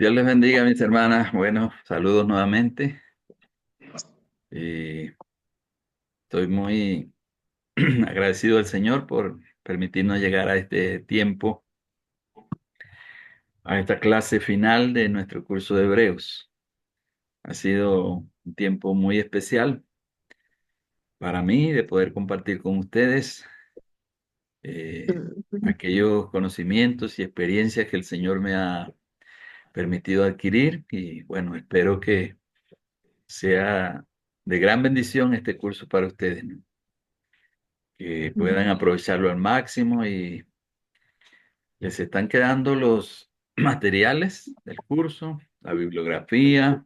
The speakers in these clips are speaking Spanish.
Dios les bendiga, mis hermanas. Bueno, saludos nuevamente. Y estoy muy agradecido al Señor por permitirnos llegar a este tiempo, a esta clase final de nuestro curso de Hebreos. Ha sido un tiempo muy especial para mí de poder compartir con ustedes eh, Mm, aquellos conocimientos y experiencias que el Señor me ha permitido adquirir. Y bueno, espero que sea de gran bendición este curso para ustedes, ¿no? Que puedan aprovecharlo al máximo y les están quedando los materiales del curso, la bibliografía,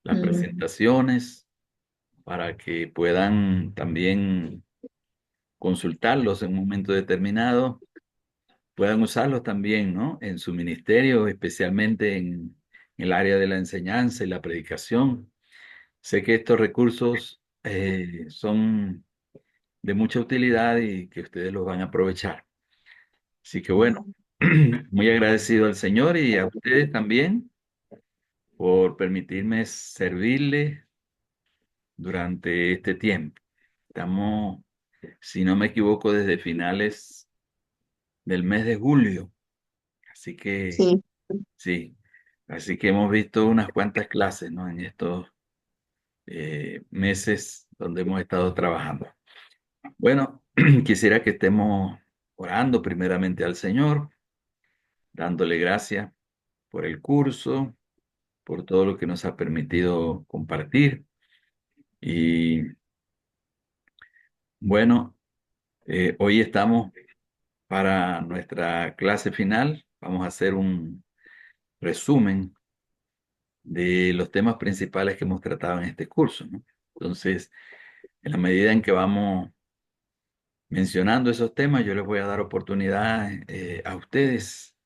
las mm, presentaciones, para que puedan también consultarlos en un momento determinado, puedan usarlos también, ¿no? En su ministerio, especialmente en el área de la enseñanza y la predicación. Sé que estos recursos son de mucha utilidad y que ustedes los van a aprovechar. Así que bueno, muy agradecido al Señor y a ustedes también por permitirme servirle durante este tiempo. Estamos, si no me equivoco, desde finales del mes de julio. Así que Sí, sí, así que hemos visto unas cuantas clases, ¿no? En estos meses donde hemos estado trabajando. Bueno, quisiera que estemos orando primeramente al Señor, dándole gracias por el curso, por todo lo que nos ha permitido compartir. Y bueno, hoy estamos para nuestra clase final. Vamos a hacer un resumen de los temas principales que hemos tratado en este curso, ¿no? Entonces, en la medida en que vamos mencionando esos temas, yo les voy a dar oportunidad a ustedes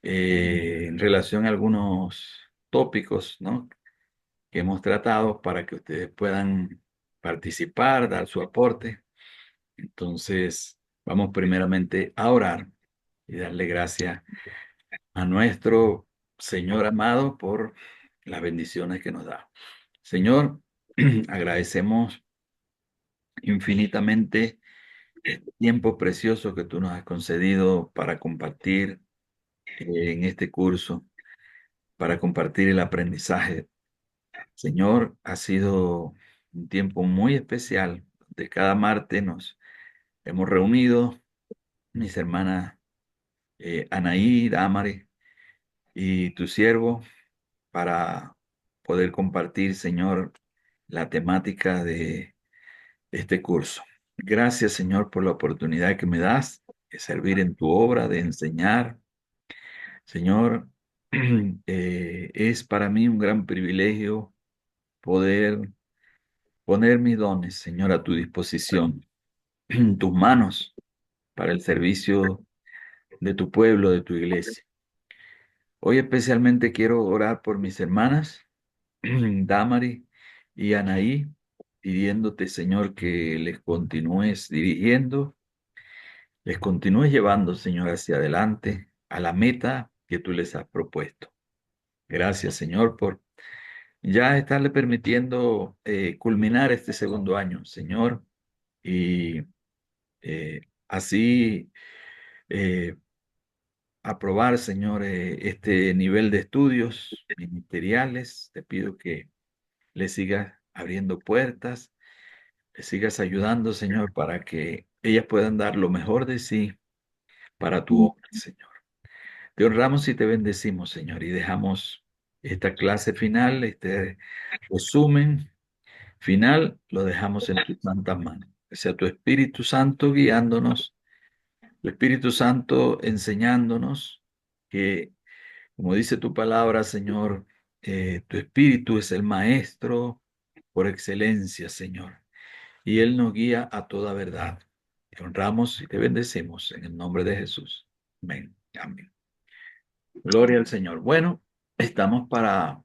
en relación a algunos tópicos, ¿no? Que hemos tratado para que ustedes puedan participar, dar su aporte. Entonces, vamos primeramente a orar y darle gracias a nuestro Señor amado por las bendiciones que nos da. Señor, agradecemos infinitamente el tiempo precioso que tú nos has concedido para compartir en este curso, para compartir el aprendizaje. Señor, ha sido un tiempo muy especial. De cada martes nos hemos reunido, mis hermanas Anaí, Damari y tu siervo, para poder compartir, Señor, la temática de este curso. Gracias, Señor, por la oportunidad que me das de servir en tu obra, de enseñar. Señor, es para mí un gran privilegio poder poner mis dones, Señor, a tu disposición, en tus manos, para el servicio de tu pueblo, de tu iglesia. Hoy especialmente quiero orar por mis hermanas, Damari y Anaí, pidiéndote, Señor, que les continúes dirigiendo, les continúes llevando, Señor, hacia adelante, a la meta que tú les has propuesto. Gracias, Señor, por ya estarle permitiendo culminar este segundo año, Señor, y así eh, aprobar, Señor, este nivel de estudios ministeriales. Te pido que le sigas abriendo puertas, le sigas ayudando, Señor, para que ellas puedan dar lo mejor de sí para tu obra, Señor. Te honramos y te bendecimos, Señor, y dejamos esta clase final, este resumen final, lo dejamos en tus santas manos. Que sea tu Espíritu Santo guiándonos, tu Espíritu Santo enseñándonos, que, como dice tu palabra, Señor, tu Espíritu es el Maestro por excelencia, Señor, y Él nos guía a toda verdad. Te honramos y te bendecimos en el nombre de Jesús. Amén. Amén. Gloria al Señor. Bueno, estamos para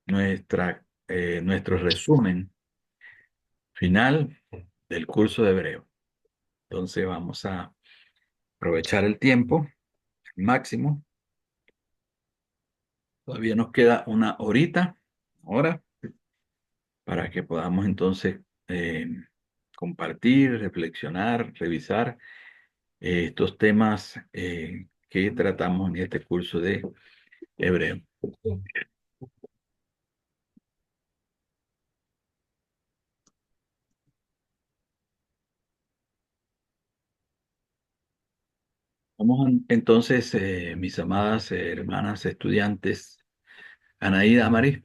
nuestro resumen final del curso de Hebreo. Entonces vamos a aprovechar el tiempo al máximo Todavía nos queda una horita ahora para que podamos entonces eh, compartir, reflexionar, revisar estos temas que tratamos en este curso de hebreo. Entonces, mis amadas hermanas estudiantes, Anaída, Mari,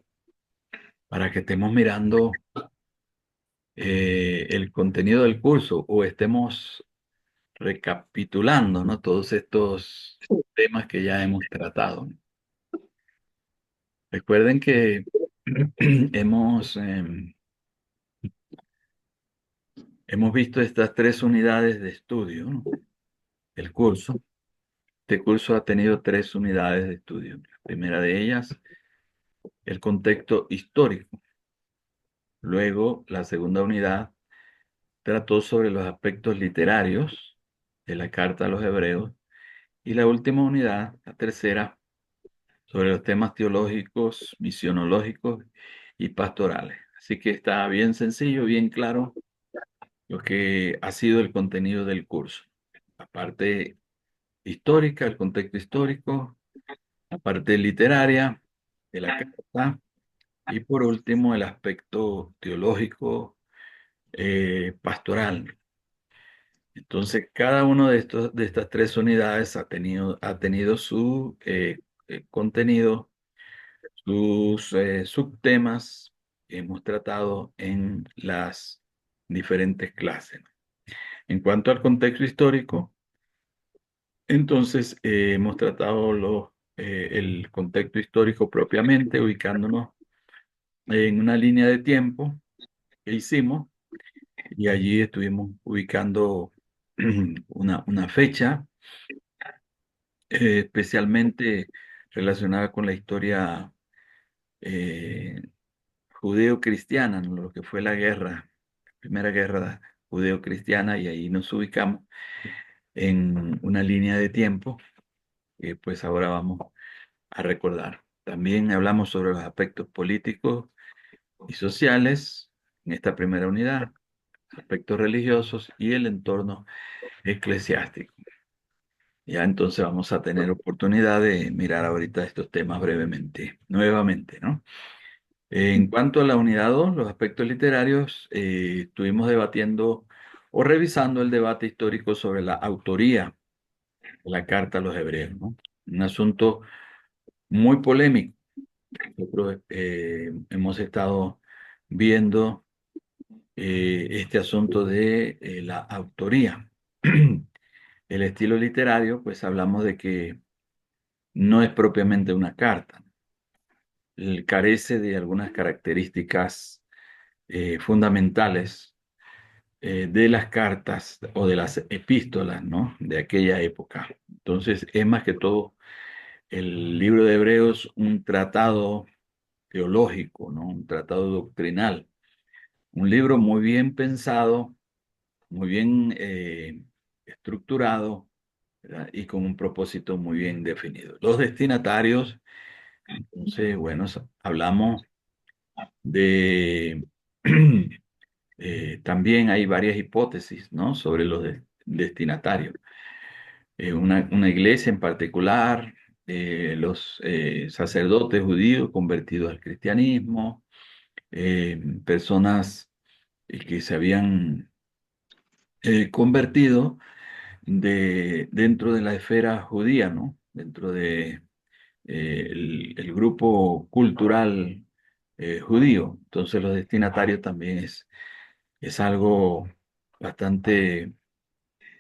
para que estemos mirando el contenido del curso o estemos recapitulando, ¿no? Todos estos temas que ya hemos tratado. Recuerden que hemos, hemos visto estas tres unidades de estudio, ¿no? El curso. Este curso ha tenido tres unidades de estudio. La primera de ellas, el contexto histórico. Luego, la segunda unidad trató sobre los aspectos literarios de la Carta a los Hebreos. Y la última unidad, la tercera, sobre los temas teológicos, misionológicos y pastorales. Así que está bien sencillo, bien claro lo que ha sido el contenido del curso. La parte histórica, el contexto histórico, la parte literaria de la carta y por último el aspecto teológico, pastoral. Entonces, cada uno de de estas tres unidades ha tenido su contenido, sus subtemas que hemos tratado en las diferentes clases. En cuanto al contexto histórico, entonces hemos tratado el contexto histórico propiamente, ubicándonos en una línea de tiempo que hicimos y allí estuvimos ubicando una fecha especialmente relacionada con la historia eh, judeo-cristiana, ¿no? Lo que fue la guerra, la primera guerra judeo-cristiana, y ahí nos ubicamos en una línea de tiempo que pues ahora vamos a recordar. También hablamos sobre los aspectos políticos y sociales en esta primera unidad, aspectos religiosos y el entorno eclesiástico. Ya entonces vamos a tener oportunidad de mirar ahorita estos temas brevemente, nuevamente, ¿no? En cuanto a la unidad 2, los aspectos literarios, estuvimos debatiendo o revisando el debate histórico sobre la autoría de la Carta a los Hebreos, ¿no? Un asunto muy polémico. Nosotros hemos estado viendo este asunto de la autoría. El estilo literario, pues hablamos de que no es propiamente una carta, carece de algunas características fundamentales de las cartas o de las epístolas, ¿no? De aquella época. Entonces, es más que todo el libro de Hebreos un tratado teológico, ¿no? Un tratado doctrinal, un libro muy bien pensado, muy bien estructurado, ¿verdad? Y con un propósito muy bien definido. Los destinatarios, entonces, bueno, hablamos de también hay varias hipótesis, ¿no? Sobre los destinatarios. Una iglesia en particular, los sacerdotes judíos convertidos al cristianismo, personas que se habían convertido dentro de la esfera judía, ¿no? Dentro de el grupo cultural judío. Entonces los destinatarios también es algo bastante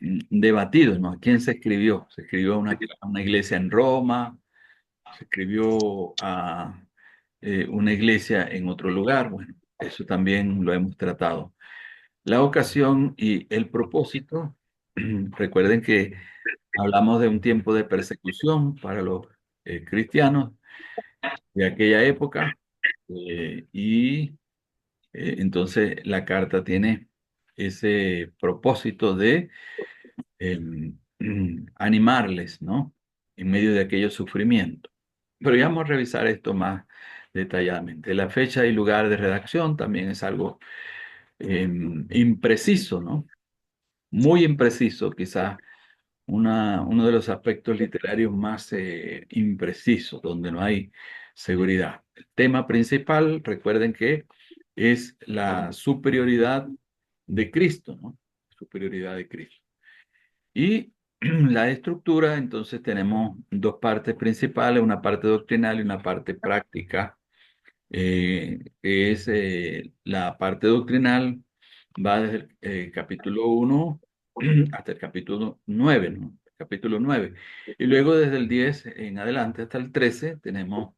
debatido, ¿no? ¿Quién se escribió? Se escribió a una iglesia en Roma, se escribió a una iglesia en otro lugar. Bueno, eso también lo hemos tratado. La ocasión y el propósito, recuerden que hablamos de un tiempo de persecución para los cristianos de aquella época y entonces la carta tiene ese propósito de animarles, ¿no? En medio de aquellos sufrimientos. Pero ya vamos a revisar esto más detalladamente. La fecha y lugar de redacción también es algo impreciso, ¿no? Muy impreciso, quizás uno de los aspectos literarios más imprecisos, donde no hay seguridad. El tema principal, recuerden que es la superioridad de Cristo, ¿no? Superioridad de Cristo. Y la estructura, entonces tenemos dos partes principales, una parte doctrinal y una parte práctica, que es la parte doctrinal, va desde el capítulo 1 hasta el capítulo 9, ¿no? Capítulo 9. Y luego desde el 10 en adelante hasta el 13 tenemos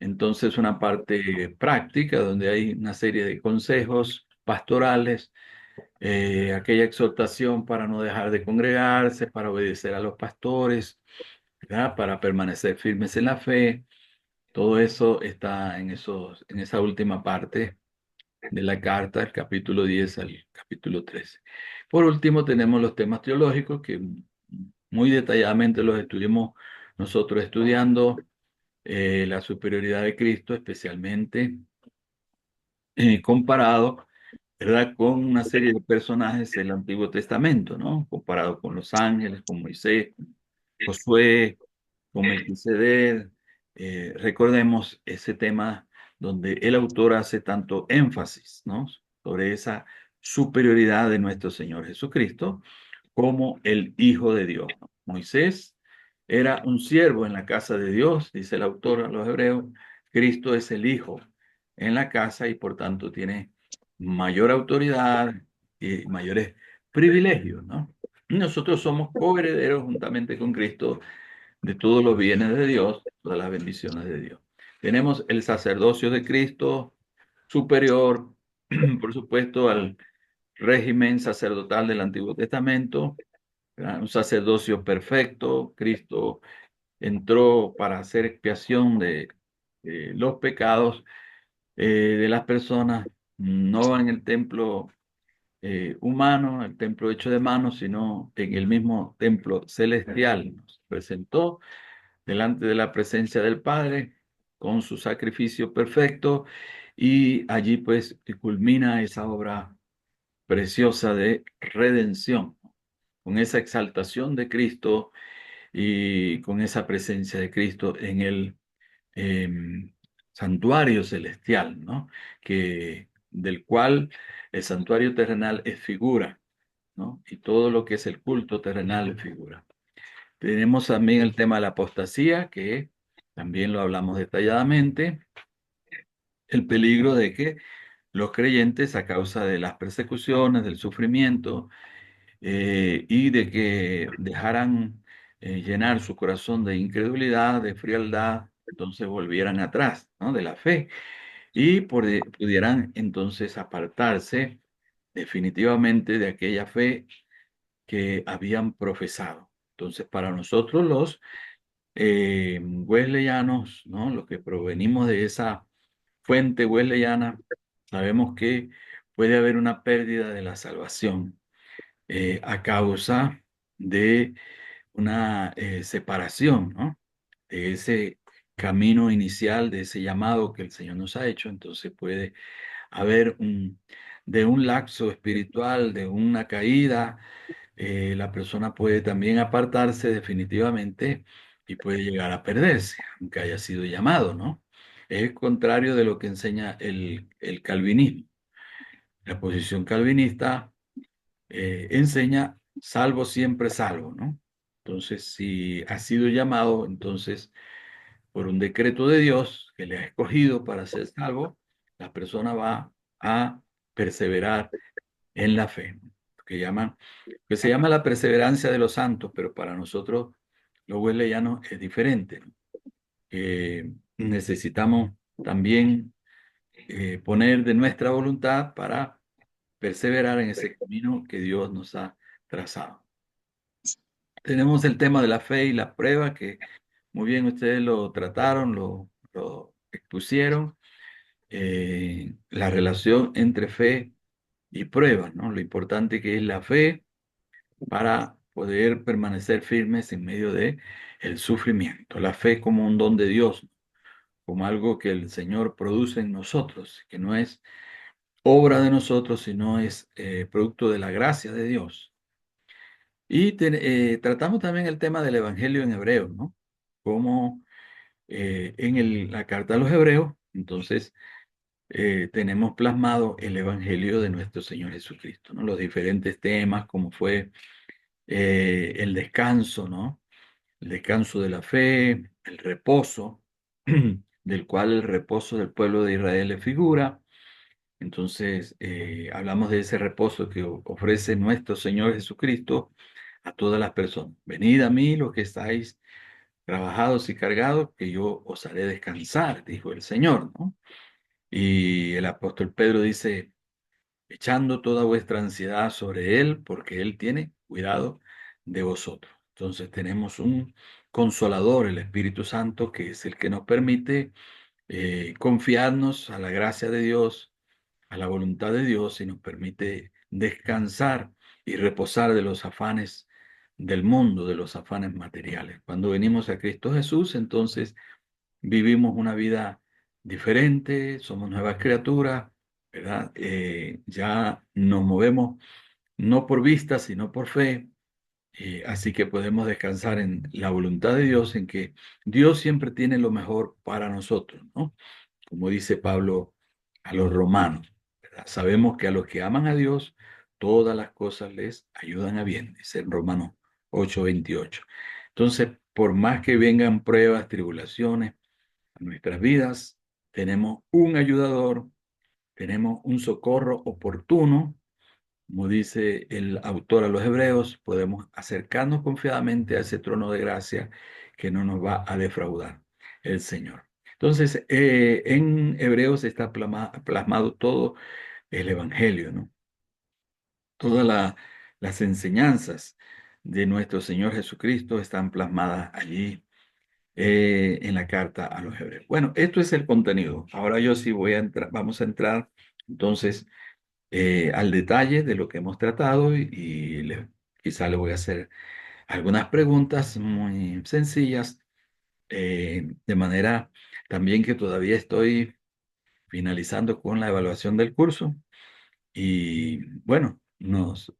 entonces una parte práctica donde hay una serie de consejos pastorales, aquella exhortación para no dejar de congregarse, para obedecer a los pastores, ¿verdad? Para permanecer firmes en la fe. Todo eso está en esa última parte de la carta, el capítulo 10 al capítulo 13. Por último, tenemos los temas teológicos que muy detalladamente los estuvimos nosotros estudiando, la superioridad de Cristo, especialmente comparado, ¿verdad? Con una serie de personajes del Antiguo Testamento, ¿no? Comparado con los ángeles, con Moisés, Josué, con Melquisedec. Recordemos ese tema donde el autor hace tanto énfasis, ¿no? Sobre esa superioridad de nuestro Señor Jesucristo como el Hijo de Dios. Moisés era un siervo en la casa de Dios, dice el autor a los hebreos. Cristo es el Hijo en la casa y por tanto tiene mayor autoridad y mayores privilegios, ¿no? Nosotros somos coherederos juntamente con Cristo de todos los bienes de Dios, todas las bendiciones de Dios. Tenemos el sacerdocio de Cristo superior, por supuesto, al régimen sacerdotal del Antiguo Testamento, ¿verdad? Un sacerdocio perfecto. Cristo entró para hacer expiación de los pecados de las personas, no en el templo humano, el templo hecho de manos, sino en el mismo templo celestial. Nos presentó delante de la presencia del Padre con su sacrificio perfecto y allí pues culmina esa obra preciosa de redención, con esa exaltación de Cristo y con esa presencia de Cristo en el santuario celestial, ¿no? Del cual el santuario terrenal es figura, ¿no? Y todo lo que es el culto terrenal es figura. Tenemos también el tema de la apostasía, que también lo hablamos detalladamente, el peligro de que los creyentes, a causa de las persecuciones, del sufrimiento, y de que dejaran llenar su corazón de incredulidad, de frialdad, entonces volvieran atrás, ¿no? De la fe y pudieran entonces apartarse definitivamente de aquella fe que habían profesado. Entonces, para nosotros los wesleyanos, ¿no? Los que provenimos de esa fuente wesleyana, sabemos que puede haber una pérdida de la salvación a causa de una separación, ¿no? De ese camino inicial, de ese llamado que el Señor nos ha hecho. Entonces puede haber de un lapso espiritual, de una caída, la persona puede también apartarse definitivamente y puede llegar a perderse, aunque haya sido llamado, ¿no? Es contrario de lo que enseña el calvinismo. La posición calvinista enseña salvo siempre salvo, ¿no? Entonces, si ha sido llamado, entonces, por un decreto de Dios que le ha escogido para ser salvo, la persona va a perseverar en la fe, que se llama la perseverancia de los santos, pero para nosotros, los wesleyanos, es diferente, ¿no? Necesitamos también poner de nuestra voluntad para perseverar en ese camino que Dios nos ha trazado. Tenemos el tema de la fe y la prueba, que muy bien ustedes lo trataron, lo expusieron, la relación entre fe y prueba, ¿no? Lo importante que es la fe para poder permanecer firmes en medio de el sufrimiento. La fe como un don de Dios, como algo que el Señor produce en nosotros, que no es obra de nosotros, sino es producto de la gracia de Dios. Y tratamos también el tema del Evangelio en hebreo, ¿no? Como la carta a los hebreos, entonces tenemos plasmado el Evangelio de nuestro Señor Jesucristo, ¿no? Los diferentes temas, como fue el descanso, ¿no? El descanso de la fe, el reposo, del cual el reposo del pueblo de Israel es figura. Entonces, hablamos de ese reposo que ofrece nuestro Señor Jesucristo a todas las personas. Venid a mí los que estáis trabajados y cargados, que yo os haré descansar, dijo el Señor, ¿no? Y el apóstol Pedro dice, echando toda vuestra ansiedad sobre Él, porque Él tiene cuidado de vosotros. Entonces tenemos un consolador, el Espíritu Santo, que es el que nos permite confiarnos a la gracia de Dios, a la voluntad de Dios, y nos permite descansar y reposar de los afanes del mundo, de los afanes materiales. Cuando venimos a Cristo Jesús, entonces vivimos una vida diferente, somos nuevas criaturas, ¿verdad? Ya nos movemos no por vista, sino por fe, así que podemos descansar en la voluntad de Dios, en que Dios siempre tiene lo mejor para nosotros, ¿no? Como dice Pablo a los romanos, ¿verdad? Sabemos que a los que aman a Dios, todas las cosas les ayudan a bien, dice en Romanos 8:28. Entonces, por más que vengan pruebas, tribulaciones, a nuestras vidas, tenemos un ayudador, tenemos un socorro oportuno, como dice el autor a los Hebreos, podemos acercarnos confiadamente a ese trono de gracia que no nos va a defraudar el Señor. Entonces, en Hebreos está plasmado todo el Evangelio, ¿no? Todas las enseñanzas de nuestro Señor Jesucristo están plasmadas allí en la carta a los hebreos. Bueno, esto es el contenido. Ahora yo sí voy a entrar, vamos a entrar entonces al detalle de lo que hemos tratado quizá le voy a hacer algunas preguntas muy sencillas, de manera también que todavía estoy finalizando con la evaluación del curso y bueno, nos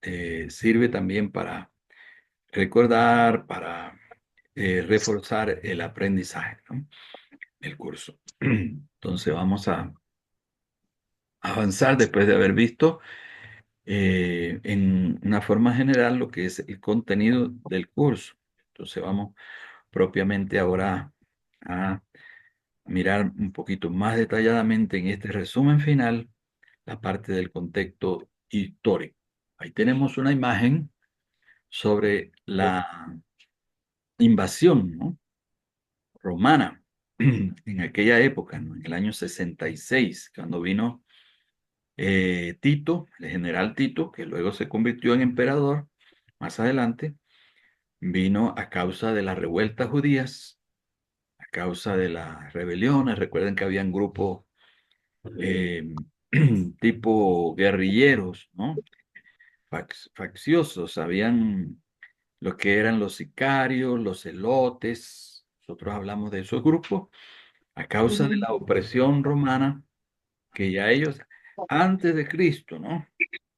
sirve también para recordar, para reforzar el aprendizaje, ¿no? El curso. Entonces vamos a avanzar después de haber visto en una forma general lo que es el contenido del curso. Entonces vamos propiamente ahora a mirar un poquito más detalladamente en este resumen final la parte del contexto histórico. Ahí tenemos una imagen sobre la invasión, ¿no? Romana en aquella época, ¿no? En el año 66, cuando vino Tito, el general Tito, que luego se convirtió en emperador más adelante, vino a causa de las revueltas judías, a causa de las rebeliones. Recuerden que habían grupos eh, tipo guerrilleros, ¿no? Facciosos, habían lo que eran los sicarios, los celotes. Nosotros hablamos de esos grupos a causa de la opresión romana que ya ellos, antes de Cristo, ¿no?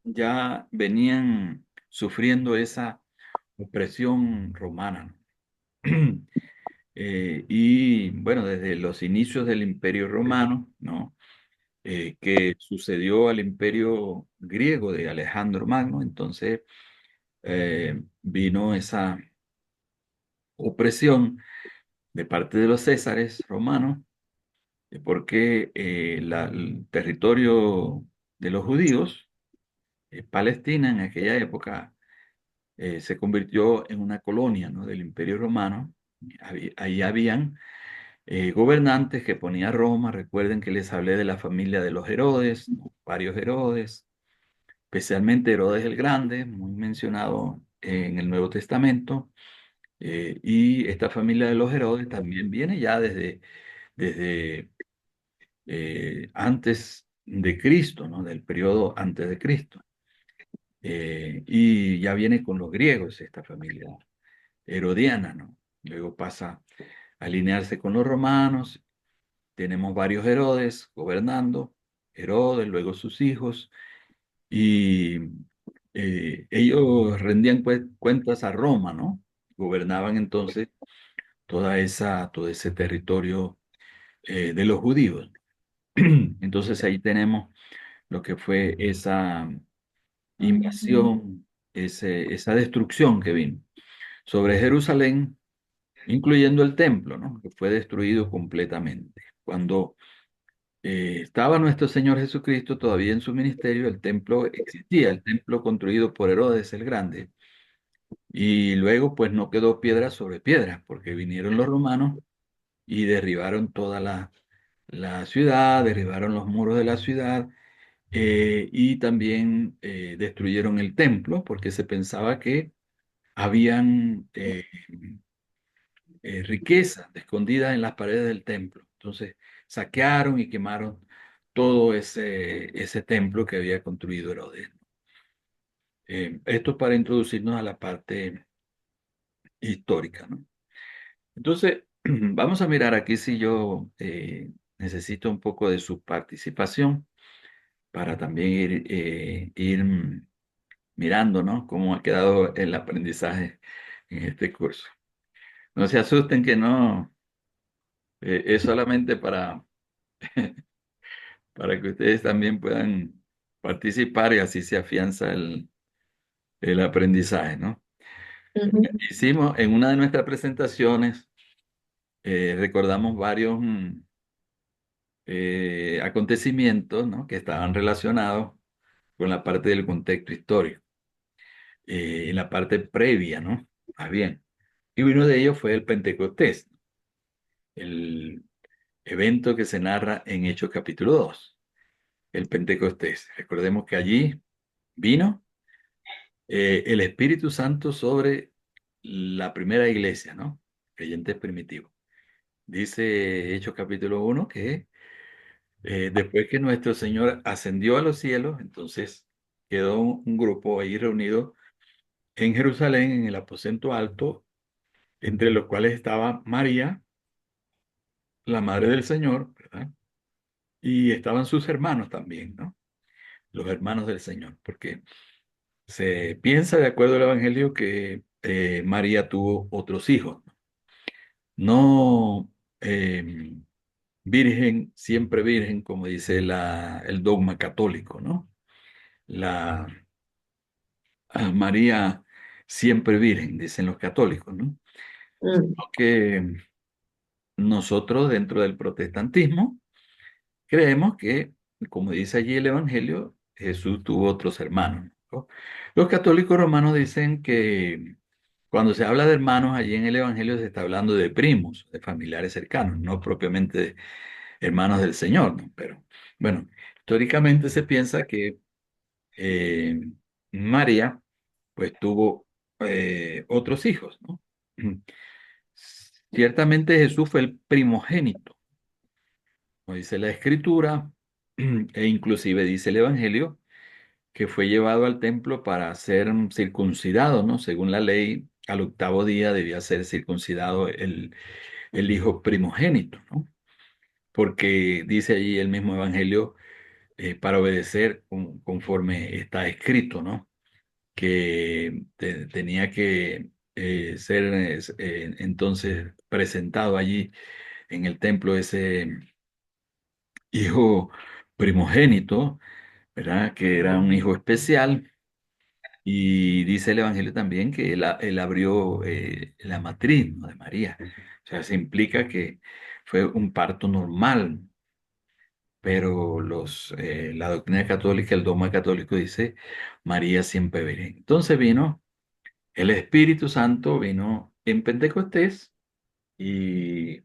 Ya venían sufriendo esa opresión romana. Y bueno, desde los inicios del Imperio Romano, ¿no? Que sucedió al Imperio griego de Alejandro Magno, entonces vino esa opresión de parte de los césares romanos, porque el territorio de los judíos, Palestina en aquella época, se convirtió en una colonia, ¿no? Del Imperio Romano. Ahí habían gobernantes que ponía Roma. Recuerden que les hablé de la familia de los Herodes, ¿no? Varios Herodes, especialmente Herodes el Grande, muy mencionado en el Nuevo Testamento. Y esta familia de los Herodes también viene ya desde antes de Cristo, ¿no? Del periodo antes de Cristo. y ya viene con los griegos esta familia herodiana, ¿no? Luego pasa a alinearse con los romanos. Tenemos varios Herodes gobernando, Herodes, luego sus hijos, y ellos rendían cuentas a Roma, ¿no? Gobernaban entonces todo ese territorio de los judíos. Entonces ahí tenemos lo que fue esa invasión, esa destrucción que vino sobre Jerusalén, incluyendo el templo, ¿no? Que fue destruido completamente. Cuando estaba nuestro Señor Jesucristo todavía en su ministerio, el templo existía, el templo construido por Herodes el Grande, y luego pues no quedó piedra sobre piedra, porque vinieron los romanos y derribaron toda la ciudad, derribaron los muros de la ciudad, y también destruyeron el templo, porque se pensaba que habían riqueza escondida en las paredes del templo. Entonces saquearon y quemaron todo ese templo que había construido Herodes. Esto para introducirnos a la parte histórica, ¿no? Entonces, vamos a mirar aquí si yo necesito un poco de su participación para también ir mirando, ¿no? Cómo ha quedado el aprendizaje en este curso. No se asusten que no, es solamente para que ustedes también puedan participar y así se afianza el aprendizaje, ¿no? Ujú, Hicimos en una de nuestras presentaciones, recordamos varios acontecimientos, ¿no? Que estaban relacionados con la parte del contexto histórico, en la parte previa, ¿no? Más bien. Y uno de ellos fue el Pentecostés, el evento que se narra en Hechos capítulo 2, el Pentecostés. Recordemos que allí vino el Espíritu Santo sobre la primera iglesia, ¿no? Creyentes primitivos. Dice Hechos capítulo 1 que después que nuestro Señor ascendió a los cielos, entonces quedó un grupo ahí reunido en Jerusalén, en el aposento alto, entre los cuales estaba María, la madre del Señor, ¿verdad? Y estaban sus hermanos también, ¿no? Los hermanos del Señor, porque se piensa, de acuerdo al Evangelio, que María tuvo otros hijos, no virgen, siempre virgen, como dice el dogma católico, ¿no? La María siempre virgen, dicen los católicos, ¿no? mm, Que nosotros dentro del protestantismo creemos que, como dice allí el Evangelio, Jesús tuvo otros hermanos, ¿no? Los católicos romanos dicen que cuando se habla de hermanos allí en el Evangelio se está hablando de primos, de familiares cercanos, no propiamente de hermanos del Señor, ¿no? Pero bueno, históricamente se piensa que eh, María pues tuvo otros hijos, ¿no? Ciertamente Jesús fue el primogénito, como dice la Escritura, e inclusive dice el Evangelio, que fue llevado al templo para ser circuncidado, ¿no? Según la ley, al octavo día debía ser circuncidado el hijo primogénito, ¿no? Porque dice allí el mismo Evangelio, para obedecer conforme está escrito, ¿no? Que tenía que ser entonces presentado allí en el templo ese hijo primogénito, ¿verdad? Que era un hijo especial. Y dice el Evangelio también que él abrió la matriz, ¿no? De María. O sea, se implica que fue un parto normal, pero la doctrina católica, el dogma católico dice María siempre virgen. Entonces vino el Espíritu Santo, vino en Pentecostés y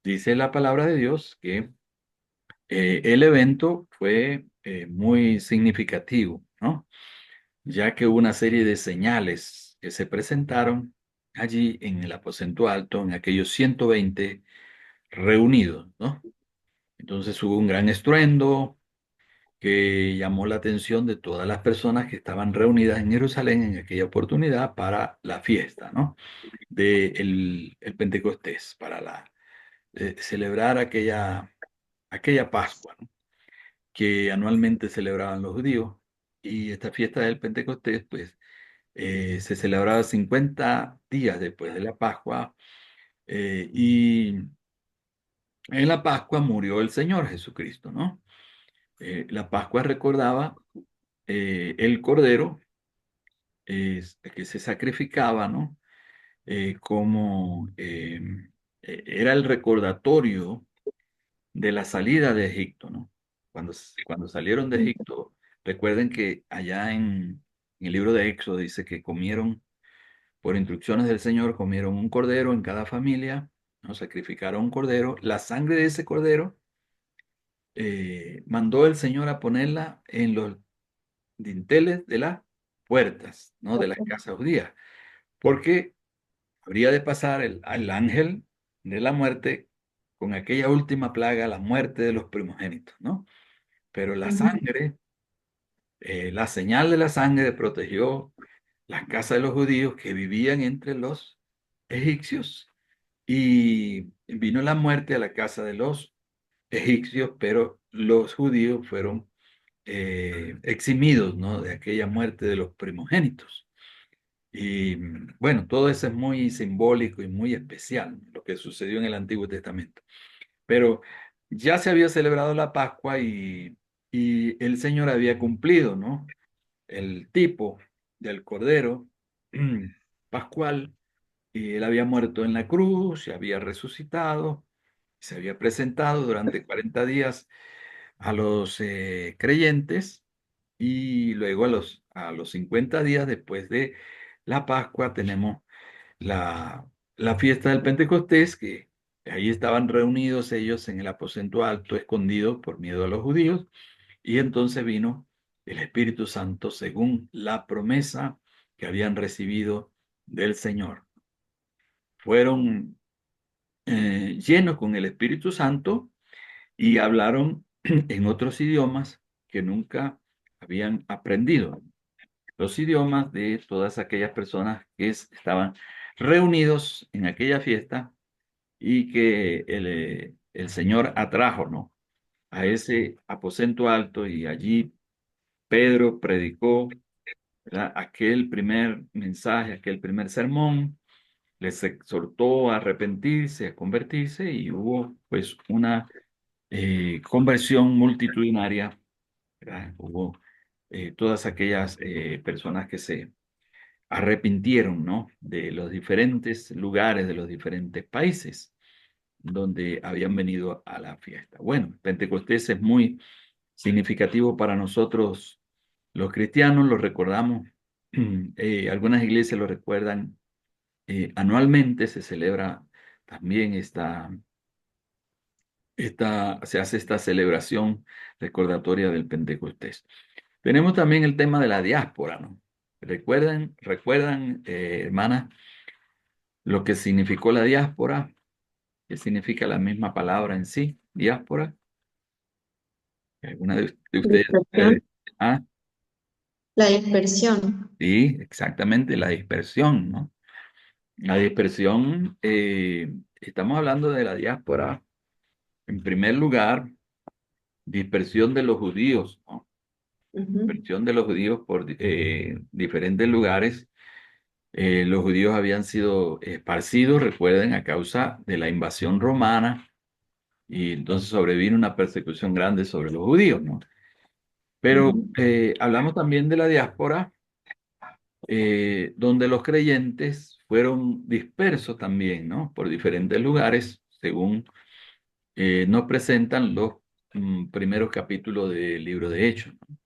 dice la palabra de Dios que el evento fue muy significativo, ¿no? Ya que hubo una serie de señales que se presentaron allí en el aposento alto, en aquellos 120 reunidos, ¿no? Entonces hubo un gran estruendo, que llamó la atención de todas las personas que estaban reunidas en Jerusalén en aquella oportunidad para la fiesta, ¿no? De el Pentecostés, para celebrar aquella Pascua, ¿no? Que anualmente celebraban los judíos. Y esta fiesta del Pentecostés, pues, se celebraba 50 días después de la Pascua, y en la Pascua murió el Señor Jesucristo, ¿no? La Pascua recordaba el cordero que se sacrificaba, ¿no? Como era el recordatorio de la salida de Egipto, ¿no? Cuando salieron de Egipto, recuerden que allá en el libro de Éxodo dice que comieron, por instrucciones del Señor, comieron un cordero en cada familia, ¿no? Sacrificaron un cordero. La sangre de ese cordero mandó el Señor a ponerla en los dinteles de las puertas, ¿no? De las casas judías, porque habría de pasar el ángel de la muerte con aquella última plaga, la muerte de los primogénitos, ¿no? Pero la Ujú, sangre, la señal de la sangre protegió las casas de los judíos que vivían entre los egipcios, y vino la muerte a la casa de los egipcios, pero los judíos fueron eximidos, ¿no? De aquella muerte de los primogénitos. Y bueno, todo eso es muy simbólico y muy especial, lo que sucedió en el Antiguo Testamento. Pero ya se había celebrado la Pascua, y el Señor había cumplido, ¿no? El tipo del Cordero Pascual, y él había muerto en la cruz, se había resucitado, se había presentado durante 40 días a los creyentes, y luego a los 50 días después de la Pascua tenemos la, la fiesta del Pentecostés, que ahí estaban reunidos ellos en el aposento alto, escondidos por miedo a los judíos, y entonces vino el Espíritu Santo según la promesa que habían recibido del Señor. Fueron llenos con el Espíritu Santo y hablaron en otros idiomas que nunca habían aprendido, los idiomas de todas aquellas personas que estaban reunidos en aquella fiesta, y que el Señor atrajo, ¿no? A ese aposento alto, y allí Pedro predicó, ¿verdad? Aquel primer mensaje, aquel primer sermón, les exhortó a arrepentirse, a convertirse, y hubo pues una conversión multitudinaria, ¿verdad? Hubo todas aquellas personas que se arrepintieron, ¿no? De los diferentes lugares, de los diferentes países donde habían venido a la fiesta. Bueno, Pentecostés es muy significativo para nosotros los cristianos, lo recordamos, algunas iglesias lo recuerdan anualmente, se celebra también se hace esta celebración recordatoria del Pentecostés. Tenemos también el tema de la diáspora, ¿no? ¿Recuerdan, hermanas, lo que significó la diáspora? ¿Qué significa la misma palabra en sí, diáspora? ¿Alguna de ustedes dispersión. puede? Ah, La dispersión. sí, exactamente, la dispersión, ¿no? La dispersión, estamos hablando de la diáspora, en primer lugar, dispersión de los judíos, ¿no? Ujú, Dispersión de los judíos por diferentes lugares. Los judíos habían sido esparcidos, recuerden, a causa de la invasión romana, y entonces sobrevino una persecución grande sobre los judíos, ¿no? Pero ujú, hablamos también de la diáspora, donde los creyentes fueron dispersos también, ¿no? Por diferentes lugares, según nos presentan los primeros capítulos del libro de Hechos, ¿no?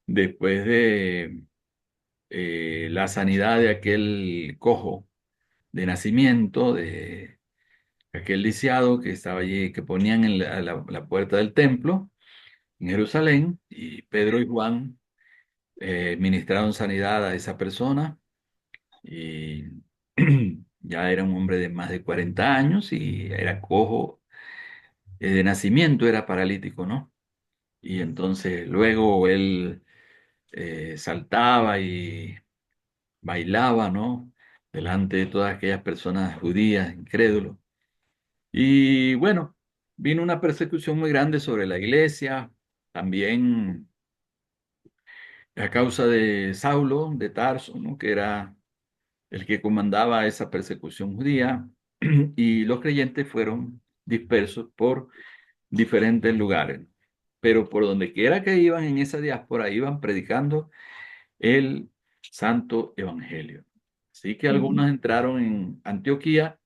Después de la sanidad de aquel cojo de nacimiento, de aquel lisiado que estaba allí, que ponían en la puerta del templo en Jerusalén, y Pedro y Juan ministraron sanidad a esa persona, y ya era un hombre de más de 40 años y era cojo de nacimiento, era paralítico, ¿no? y entonces luego él saltaba y bailaba, ¿no? Delante de todas aquellas personas judías, incrédulos. Y bueno, vino una persecución muy grande sobre la iglesia, también a causa de Saulo de Tarso, ¿no? Que era el que comandaba esa persecución judía, y los creyentes fueron dispersos por diferentes lugares. Pero por donde quiera que iban en esa diáspora, iban predicando el santo evangelio. Así que Ujú. algunos entraron en Antioquía,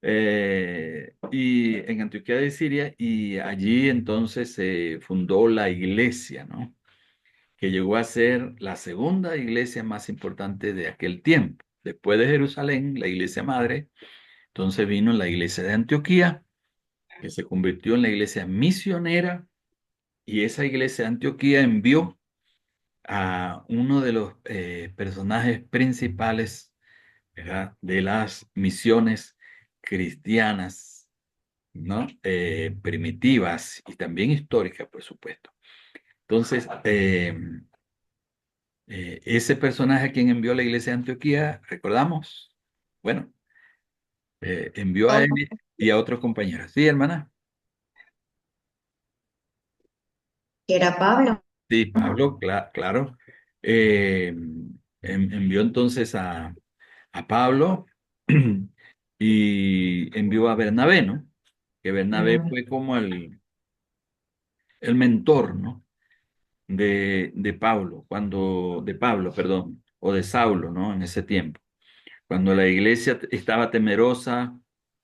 y en Antioquía de Siria, y allí entonces se fundó la iglesia, ¿no? Que llegó a ser la segunda iglesia más importante de aquel tiempo. Después de Jerusalén, la iglesia madre, entonces vino la iglesia de Antioquía, que se convirtió en la iglesia misionera, y esa iglesia de Antioquía envió a uno de los personajes principales, ¿verdad?, de las misiones cristianas, ¿no? Primitivas y también históricas, por supuesto. Entonces, ese personaje a quien envió la iglesia de Antioquía, recordamos, bueno, envió a ¿Cómo? él y a otros compañeros. Sí, hermana. Que era Pablo. Sí, Pablo, claro. Eh, envió entonces a Pablo y envió a Bernabé, ¿no? Que Bernabé Mm. fue como el mentor, ¿no? De Pablo, perdón, o de Saulo, ¿no? En ese tiempo. Cuando la iglesia estaba temerosa,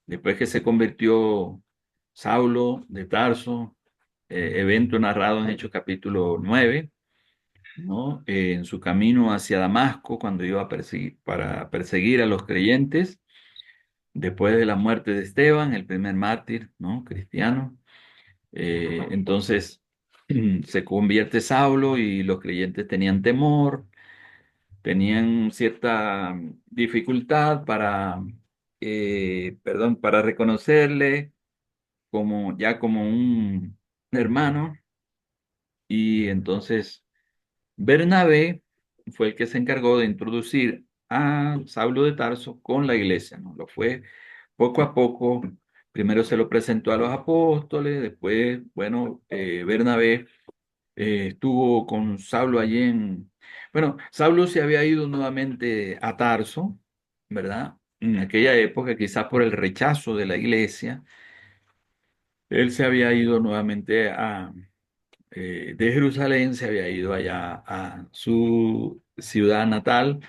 después que se convirtió Saulo de Tarso, evento narrado en Hechos capítulo 9, ¿no? En su camino hacia Damasco, cuando iba a para perseguir a los creyentes, después de la muerte de Esteban, el primer mártir, ¿no? Cristiano. Entonces se convierte Saulo y los creyentes tenían temor, tenían cierta dificultad para reconocerle como un hermano, y entonces Bernabé fue el que se encargó de introducir a Saulo de Tarso con la iglesia, ¿no? Lo fue poco a poco. Primero se lo presentó a los apóstoles, después, bueno, Bernabé estuvo con Saulo allí Bueno, Saulo se había ido nuevamente a Tarso, ¿verdad? En aquella época, quizás por el rechazo de la iglesia, él se había ido nuevamente de Jerusalén, se había ido allá a su ciudad natal,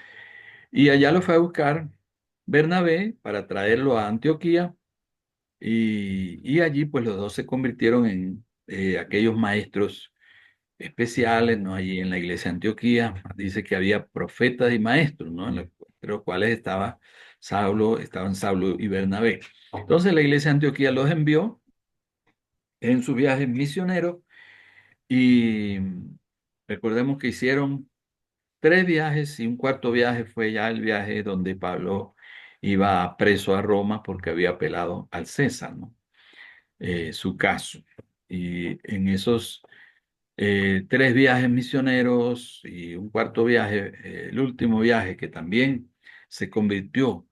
y allá lo fue a buscar Bernabé para traerlo a Antioquía, y allí pues los dos se convirtieron en aquellos maestros especiales, ¿no? Allí en la iglesia de Antioquía dice que había profetas y maestros, ¿no? Entre los cuales estaban Saulo y Bernabé. Entonces la iglesia de Antioquía los envió en su viaje misionero, y recordemos que hicieron tres viajes, y un cuarto viaje fue ya el viaje donde Pablo iba preso a Roma porque había apelado al César, ¿no? Su caso. Y en esos tres viajes misioneros y un cuarto viaje, el último viaje que también se convirtió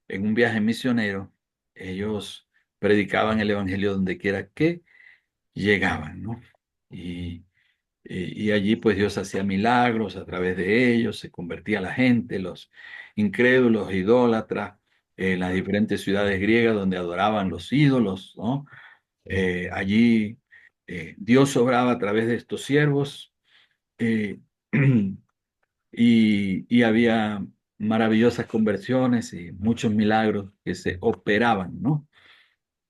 en un viaje misionero, ellos predicaban el evangelio donde quiera que llegaban, ¿no? Y, y allí pues Dios hacía milagros a través de ellos, se convertía la gente, los incrédulos, idólatras, en las diferentes ciudades griegas donde adoraban los ídolos, ¿no? Allí Dios obraba a través de estos siervos, eh, y había maravillosas conversiones y muchos milagros que se operaban, ¿no?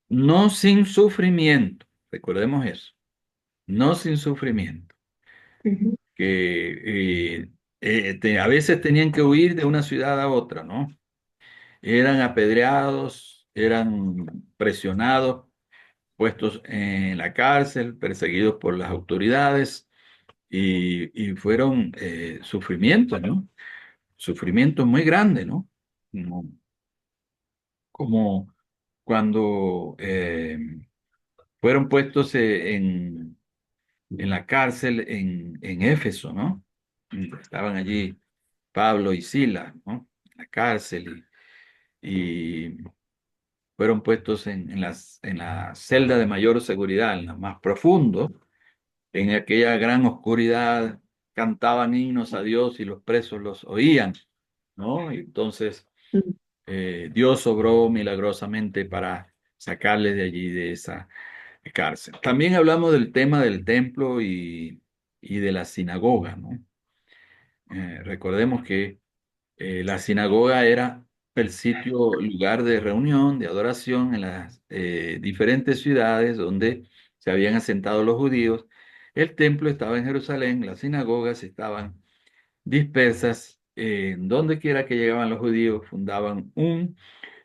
No sin sufrimiento, recordemos eso, no sin sufrimiento, Ujú. que a veces tenían que huir de una ciudad a otra, ¿no? Eran apedreados, eran presionados, puestos en la cárcel, perseguidos por las autoridades, y fueron sufrimientos, ¿no? Sufrimientos muy grandes, ¿no? Como, como cuando fueron puestos en la cárcel en Éfeso, ¿no? Estaban allí Pablo y Silas, ¿no? En la cárcel y fueron puestos en la celda de mayor seguridad, en la más profundo, en aquella gran oscuridad, cantaban himnos a Dios y los presos los oían, ¿no? Y entonces Mm. Dios obró milagrosamente para sacarles de allí, de esa cárcel. También hablamos del tema del templo y de la sinagoga, ¿no? Recordemos que la sinagoga era el sitio, lugar de reunión, de adoración en las diferentes ciudades donde se habían asentado los judíos. El templo estaba en Jerusalén, las sinagogas estaban dispersas. Donde quiera que llegaban los judíos, fundaban un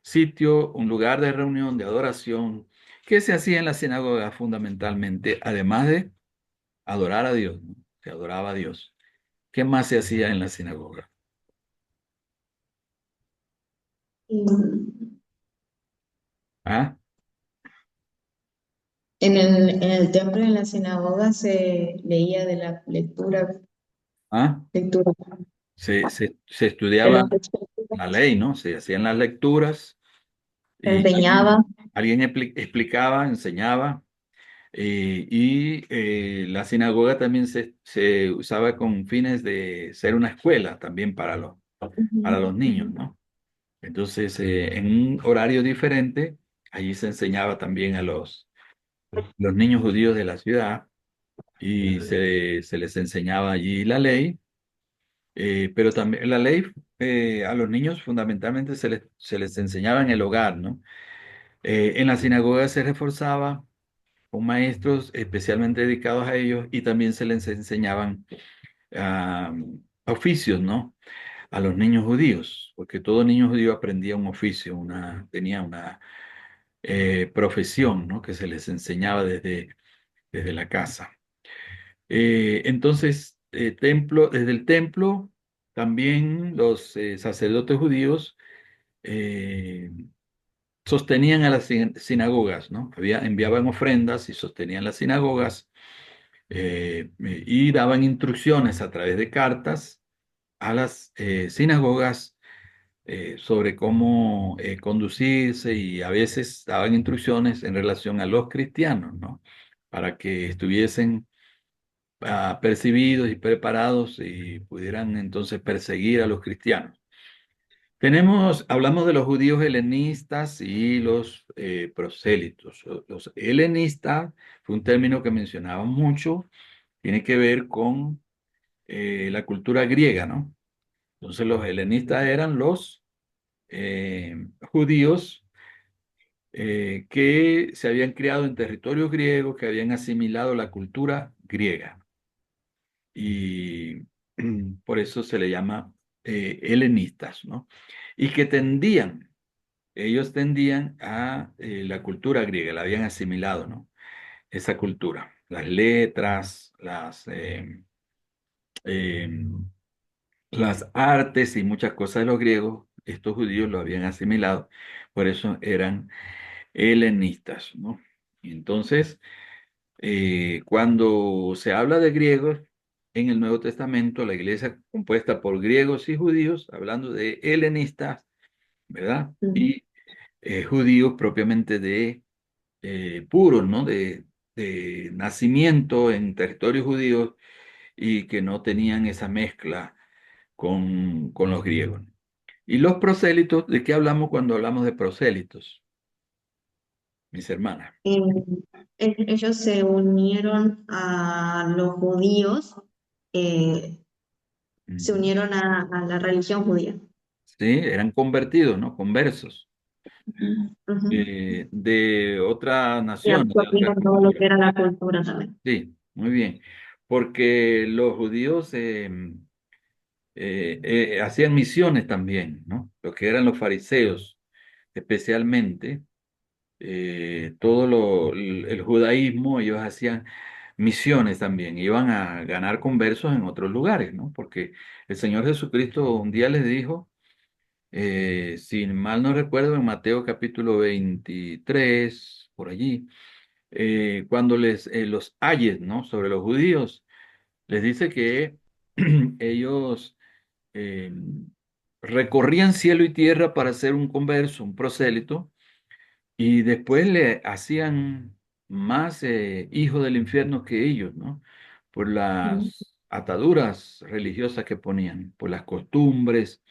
sitio, un lugar de reunión, de adoración, que se hacía en la sinagoga fundamentalmente, además de adorar a Dios, ¿no? Se adoraba a Dios. ¿Qué más se hacía en la sinagoga? Y ¿Ah? en el templo, en la sinagoga, se leía de la lectura, ¿Ah? lectura Se de estudiaba los la escritos, ley, ¿no? Se hacían las lecturas se y enseñaba. alguien explicaba, enseñaba, la sinagoga también se usaba con fines de ser una escuela también para Ujú, los niños, ujú. ¿no? Entonces, en un horario diferente, allí se enseñaba también a los niños judíos de la ciudad y se les enseñaba allí la ley. Pero también la ley a los niños fundamentalmente se les enseñaba en el hogar, ¿no? En la sinagoga se reforzaba con maestros especialmente dedicados a ellos y también se les enseñaban ah, oficios, ¿no? A los niños judíos, porque todo niño judío aprendía un oficio, tenía una profesión, ¿no? Que se les enseñaba desde la casa. Entonces, desde el templo, también los sacerdotes judíos eh, sostenían a las sinagogas, ¿no? Enviaban ofrendas y sostenían las sinagogas y daban instrucciones a través de cartas a las sinagogas sobre cómo conducirse y a veces daban instrucciones en relación a los cristianos, ¿no? Para que estuviesen percibidos y preparados y pudieran entonces perseguir a los cristianos. Hablamos de los judíos helenistas y los prosélitos. Los helenistas fue un término que mencionaba mucho, tiene que ver con la cultura griega, ¿no? Entonces los helenistas eran los judíos que se habían criado en territorios griegos, que habían asimilado la cultura griega. Y por eso se le llama helenistas, ¿no? Y que ellos tendían a la cultura griega, la habían asimilado, ¿no? Esa cultura, las letras, eh, las artes y muchas cosas de los griegos, estos judíos lo habían asimilado, por eso eran helenistas, ¿no? Y entonces, cuando se habla de griegos en el Nuevo Testamento, la iglesia compuesta por griegos y judíos, hablando de helenistas, ¿verdad? Ujú. Y judíos propiamente de puros, ¿no? De nacimiento en territorios judíos y que no tenían esa mezcla con los griegos. Y los prosélitos, ¿de qué hablamos cuando hablamos de prosélitos, mis hermanas? Eh, Ellos se unieron a los judíos, eh, se Ujú. unieron a la religión judía. Sí, eran convertidos, ¿no? Conversos Ujú, ujú. de otra Y nación, de otra absorbieron todo lo que cultura. era la cultura también. Sí, muy bien. Porque los judíos hacían misiones también, ¿no? Lo que eran los fariseos, especialmente, el judaísmo, ellos hacían misiones también, iban a ganar conversos en otros lugares, ¿no? Porque el Señor Jesucristo un día les dijo, si mal no recuerdo, en Mateo capítulo 23 por allí, cuando los ayes, ¿no? Sobre los judíos, les dice que ellos eh, recorrían cielo y tierra para ser un converso, un prosélito, y después le hacían más hijos del infierno que ellos, ¿no? Por Mm. las ataduras religiosas que ponían, por las costumbres,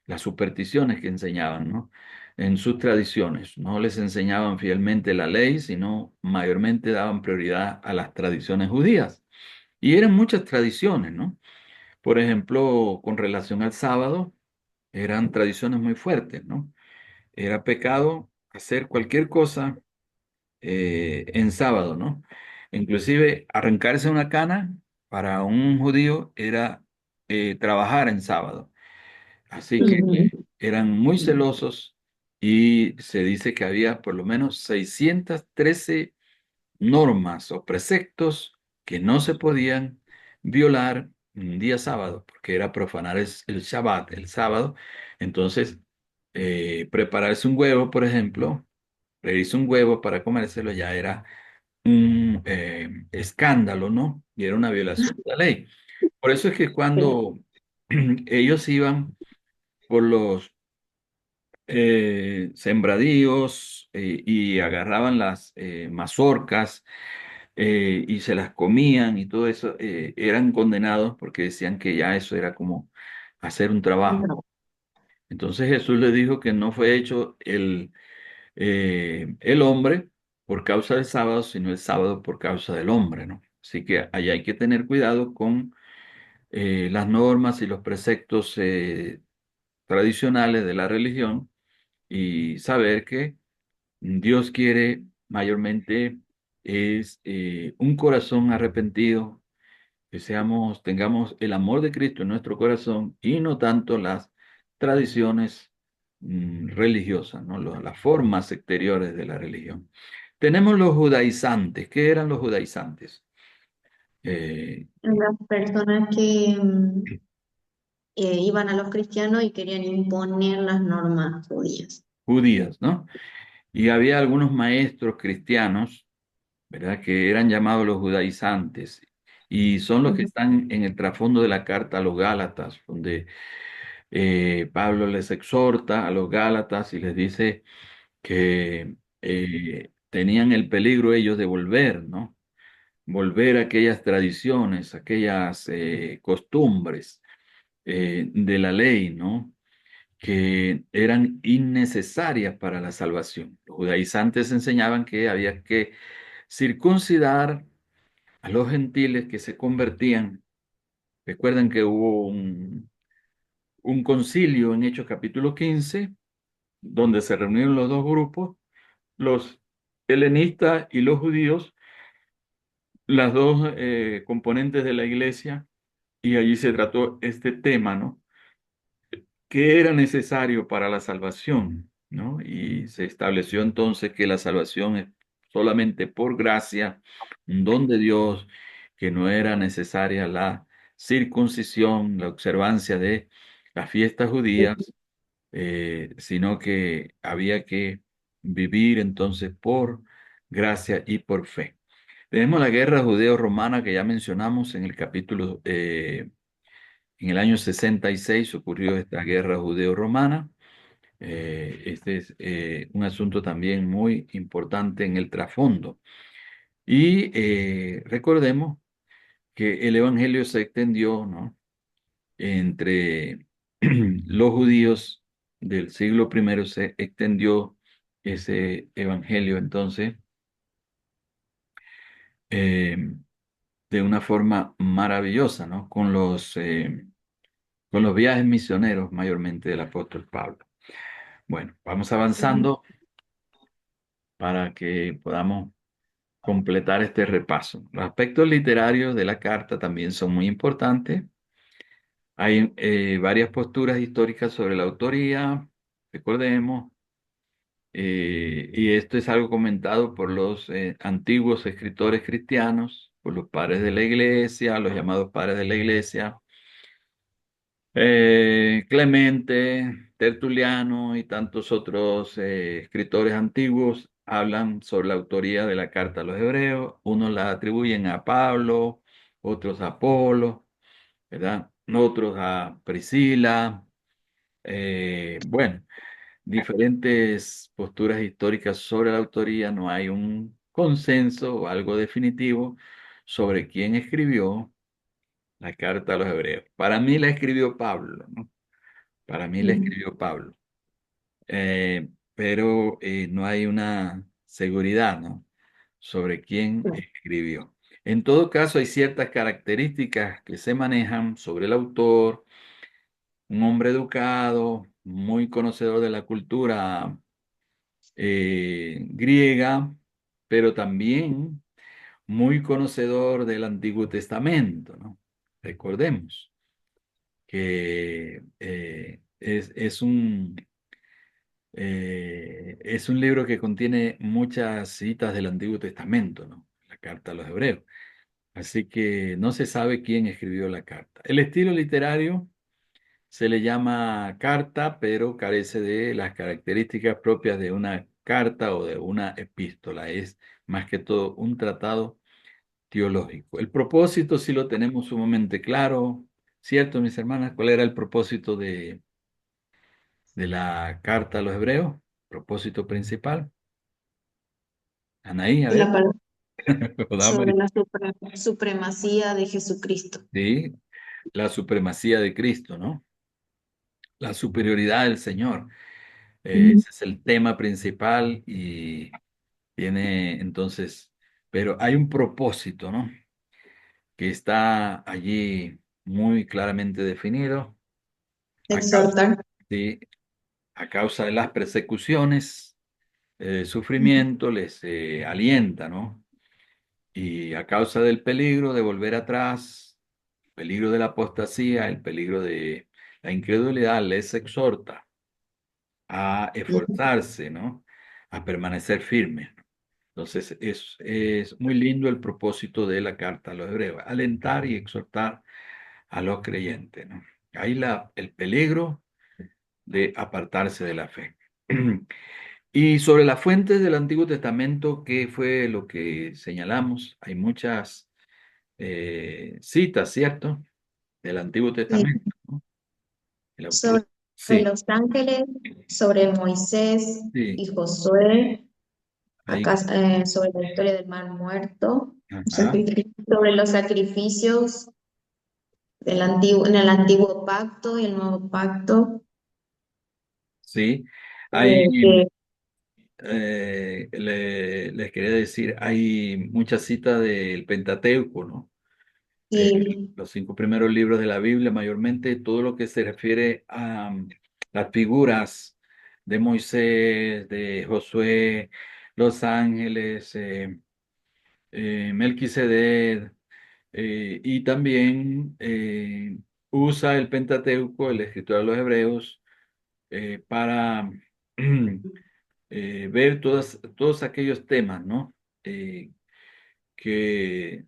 las supersticiones que enseñaban, ¿no? En sus tradiciones. No les enseñaban fielmente la ley, sino mayormente daban prioridad a las tradiciones judías. Y eran muchas tradiciones, ¿no? Por ejemplo, con relación al sábado, eran tradiciones muy fuertes, ¿no? Era pecado hacer cualquier cosa en sábado, ¿no? Inclusive arrancarse una cana para un judío era trabajar en sábado. Así que Ujú. eran muy celosos y se dice que había por lo menos 613 normas o preceptos que no se podían violar un día sábado, porque era profanar el Shabbat, el sábado. Entonces, prepararse un huevo, por ejemplo, freírse un huevo para comérselo ya era un escándalo, ¿no? Y era una violación de la ley. Por eso es que Sí. cuando ellos iban por los sembradíos y agarraban las mazorcas y se las comían y todo eso, eran condenados porque decían que ya eso era como hacer un trabajo. Entonces Jesús les dijo que no fue hecho el hombre por causa del sábado, sino el sábado por causa del hombre, ¿no? Así que allá hay que tener cuidado con las normas y los preceptos tradicionales de la religión y saber que Dios quiere mayormente es un corazón arrepentido, que tengamos el amor de Cristo en nuestro corazón y no tanto las tradiciones religiosas, ¿no? Las formas exteriores de la religión. Tenemos los judaizantes. ¿Qué eran los judaizantes? Eh, Las personas que iban a los cristianos y querían imponer las normas judías. Judías, ¿no? Y había algunos maestros cristianos, ¿verdad? Que eran llamados los judaizantes. Y son los que Ujú. están en el trasfondo de la carta a los Gálatas, donde Pablo les exhorta a los Gálatas y les dice que tenían el peligro ellos de volver, ¿no? Volver a aquellas tradiciones, aquellas costumbres de la ley, ¿no? Que eran innecesarias para la salvación. Los judaizantes enseñaban que había que circuncidar a los gentiles que se convertían. Recuerden que hubo un concilio en Hechos capítulo 15 donde se reunieron los dos grupos, los helenistas y los judíos, las dos componentes de la iglesia, y allí se trató este tema, ¿no? Que era necesario para la salvación, ¿no? Y se estableció entonces que la salvación es solamente por gracia, un don de Dios, que no era necesaria la circuncisión, la observancia de las fiestas judías, sino que había que vivir entonces por gracia y por fe. Tenemos la guerra judeo-romana que ya mencionamos en el capítulo, en el año 66 ocurrió esta guerra judeo-romana. Este es un asunto también muy importante en el trasfondo. Y recordemos que el evangelio se extendió, ¿no? Entre los judíos del siglo primero se extendió ese evangelio entonces eh, de una forma maravillosa, ¿no? Con los viajes misioneros mayormente del apóstol Pablo. Bueno, vamos avanzando para que podamos completar este repaso. Los aspectos literarios de la carta también son muy importantes. Hay varias posturas históricas sobre la autoría, recordemos, y esto es algo comentado por los antiguos escritores cristianos, por los padres de la iglesia, los llamados padres de la iglesia, Clemente, Tertuliano y tantos otros escritores antiguos hablan sobre la autoría de la carta a los hebreos. Unos la atribuyen a Pablo, otros a Apolo, ¿verdad? Otros a Priscila. Bueno, diferentes posturas históricas sobre la autoría. No hay un consenso o algo definitivo sobre quién escribió la carta a los hebreos. Para mí la escribió Pablo, ¿no? Para mí la Ujú. escribió Pablo. Pero no hay una seguridad, ¿no? Sobre quién escribió. En todo caso, hay ciertas características que se manejan sobre el autor, un hombre educado, muy conocedor de la cultura griega, pero también muy conocedor del Antiguo Testamento, ¿no? Recordemos que es un libro que contiene muchas citas del Antiguo Testamento, ¿no? La carta a los hebreos. Así que no se sabe quién escribió la carta. El estilo literario se le llama carta, pero carece de las características propias de una carta o de una epístola. Es más que todo un tratado teológico. El propósito sí lo tenemos sumamente claro, ¿cierto, mis hermanas? ¿Cuál era el propósito de la carta a los hebreos? Propósito principal. Anaí, a Y la ver. palabra O sobre Damaris. la supremacía de Jesucristo. Sí, la supremacía de Cristo, ¿no? La superioridad del Señor. Ujú. Ese es el tema principal y tiene entonces, pero hay un propósito, ¿no? Que está allí muy claramente definido a causa, Exhortar. sí, a causa de las persecuciones, sufrimiento les alienta, ¿no? Y a causa del peligro de volver atrás, peligro de la apostasía, el peligro de la incredulidad, les exhorta a Ujú. esforzarse, ¿no? A permanecer firmes. Entonces, es muy lindo el propósito de la carta a los hebreos, alentar y exhortar a los creyentes, ¿no? Ahí el peligro de apartarse de la fe. Y sobre las fuentes del Antiguo Testamento, ¿qué fue lo que señalamos? Hay muchas citas, ¿cierto? Del Antiguo Y Testamento, ¿no? El autor, sobre sí, los ángeles, sobre Moisés sí, y Josué, ahí, acá, sobre la historia del Mar Muerto, ajá, sobre los sacrificios del antiguo, en el antiguo pacto y el nuevo pacto, sí. Hay, que, les quería decir, hay muchas citas del Pentateuco, ¿no? Eh, y, los cinco primeros libros de la Biblia, mayormente todo lo que se refiere a las figuras de Moisés, de Josué, los ángeles, Melquisedec, y también usa el Pentateuco, el escritor de los Hebreos, para ver todos aquellos temas, ¿no? Que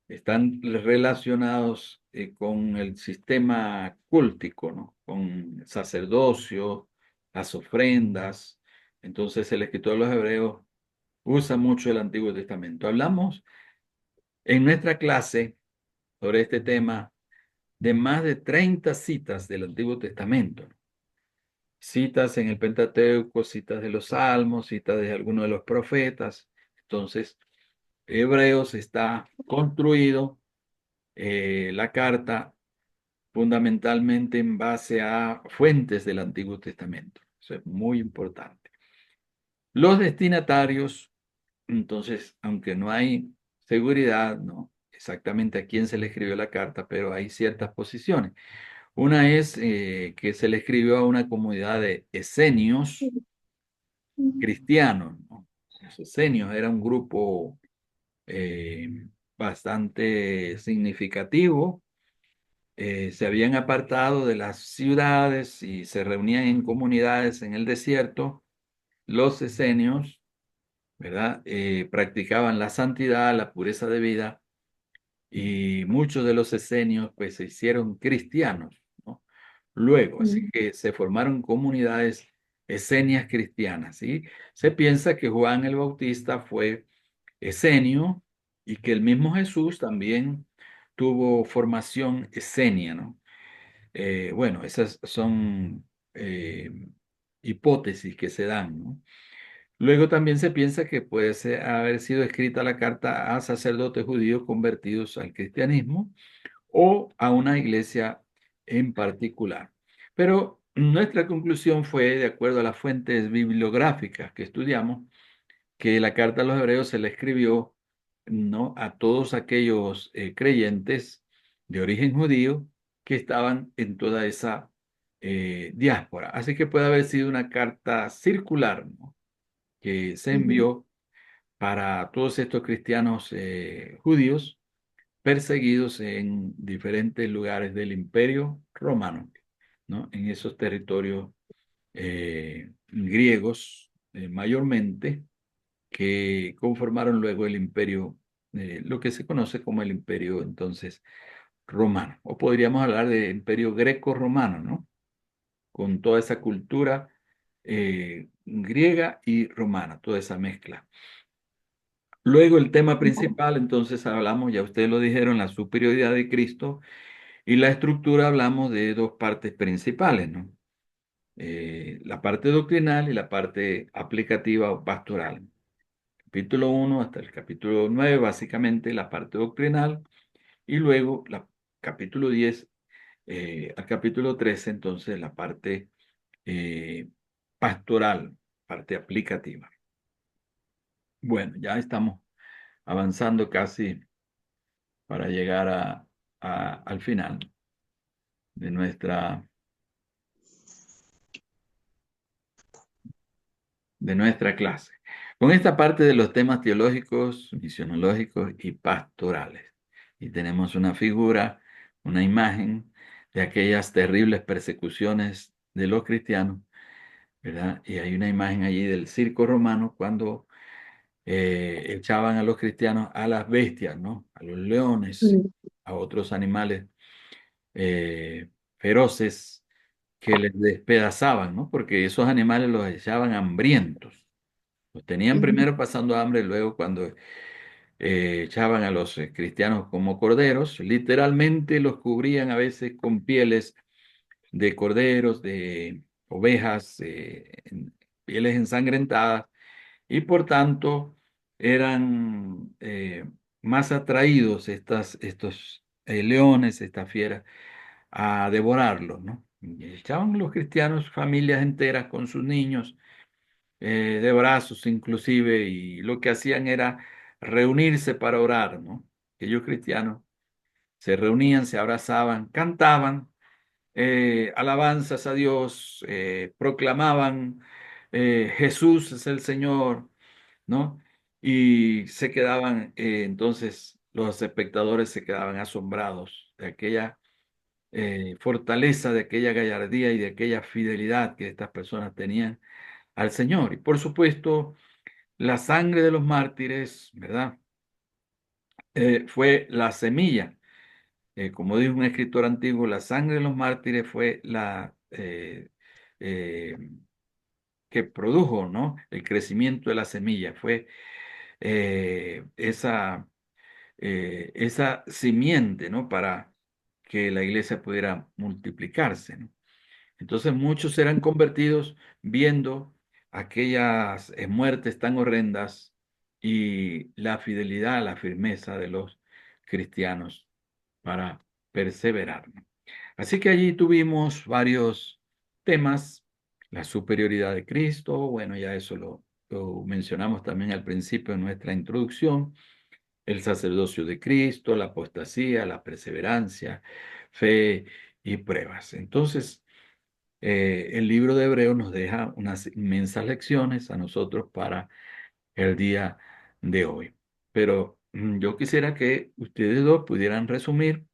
están relacionados con el sistema cultico, ¿no? Con el sacerdocio, las ofrendas. Entonces el escritor de los Hebreos usa mucho el Antiguo Testamento. Hablamos en nuestra clase sobre este tema de más de 30 citas del Antiguo Testamento, ¿no? Citas en el Pentateuco, citas de los Salmos, citas de algunos de los profetas. Entonces, Hebreos está construido la carta fundamentalmente en base a fuentes del Antiguo Testamento. Eso es muy importante. Los destinatarios, entonces, aunque no hay seguridad, ¿no? Exactamente a quién se le escribió la carta, pero hay ciertas posiciones. Una es que se le escribió a una comunidad de esenios cristianos, ¿no? Los esenios era un grupo bastante significativo. Se habían apartado de las ciudades y se reunían en comunidades en el desierto. Los esenios, ¿verdad? Practicaban la santidad, la pureza de vida y muchos de los esenios pues se hicieron cristianos, ¿no? luego. Así mm, que se formaron comunidades esenias cristianas, ¿sí? Se piensa que Juan el Bautista fue esenio y que el mismo Jesús también tuvo formación esenia, ¿no? Bueno, esas son hipótesis que se dan, ¿no? Luego también se piensa que haber sido escrita la carta a sacerdotes judíos convertidos al cristianismo o a una iglesia en particular. Pero nuestra conclusión fue, de acuerdo a las fuentes bibliográficas que estudiamos, que la carta a los hebreos se le escribió, ¿no?, a todos aquellos creyentes de origen judío que estaban en toda esa diáspora. Así que puede haber sido una carta circular, ¿no?, que se ujú, envió para todos estos cristianos judíos perseguidos en diferentes lugares del Imperio Romano, ¿no?, en esos territorios griegos mayormente, que conformaron luego el imperio, lo que se conoce como el imperio entonces romano, o podríamos hablar de imperio greco-romano, ¿no? Con toda esa cultura griega y romana, toda esa mezcla. Luego el tema principal, entonces hablamos, ya ustedes lo dijeron, la superioridad de Cristo, y la estructura hablamos de dos partes principales, ¿no? La parte doctrinal y la parte aplicativa o pastoral. Capítulo 1 hasta el capítulo 9 básicamente la parte doctrinal, y luego capítulo 10 al capítulo 13 entonces la parte eh, pastoral, parte aplicativa. Bueno, ya estamos avanzando casi para llegar al final de nuestra clase, con esta parte de los temas teológicos, misionológicos y pastorales. Y tenemos una figura, una imagen de aquellas terribles persecuciones de los cristianos, ¿verdad? Y hay una imagen allí del circo romano cuando echaban a los cristianos a las bestias, ¿no? A los leones, mm, a otros animales feroces que les despedazaban, ¿no? Porque esos animales los echaban hambrientos. Los tenían ujú, primero pasando hambre, luego cuando echaban a los cristianos como corderos, literalmente los cubrían a veces con pieles de corderos, de ovejas, pieles ensangrentadas, y por tanto eran más atraídos estos leones, estas fieras, a devorarlos, ¿no? Y echaban los cristianos familias enteras con sus niños de brazos inclusive, y lo que hacían era reunirse para orar, ¿no? Aquellos cristianos se reunían, se abrazaban, cantaban alabanzas a Dios, proclamaban Jesús es el Señor, ¿no? Y se quedaban, entonces los espectadores se quedaban asombrados de aquella fortaleza, de aquella gallardía y de aquella fidelidad que estas personas tenían al Señor. Y por supuesto, la sangre de los mártires, ¿verdad? Fue la semilla. Como dijo un escritor antiguo, la sangre de los mártires fue la eh, que produjo, ¿no?, el crecimiento de la semilla. Fue esa simiente, ¿no?, para que la iglesia pudiera multiplicarse, ¿no? Entonces muchos eran convertidos viendo aquellas muertes tan horrendas y la fidelidad, la firmeza de los cristianos para perseverar, ¿no? Así que allí tuvimos varios temas: la superioridad de Cristo, bueno, ya eso lo mencionamos también al principio de nuestra introducción, el sacerdocio de Cristo, la apostasía, la perseverancia, fe y pruebas. Entonces, el libro de Hebreos nos deja unas inmensas lecciones a nosotros para el día de hoy. Pero yo quisiera que ustedes dos pudieran resumir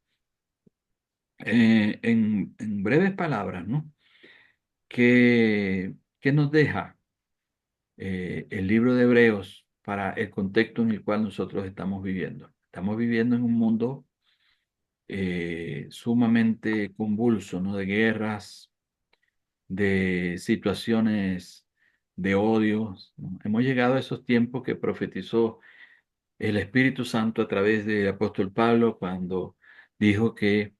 en breves palabras, ¿no? ¿Qué nos deja el libro de Hebreos para el contexto en el cual nosotros estamos viviendo? Estamos viviendo en un mundo sumamente convulso, ¿no? De guerras, de situaciones de odios, ¿no? Hemos llegado a esos tiempos que profetizó el Espíritu Santo a través del apóstol Pablo cuando dijo que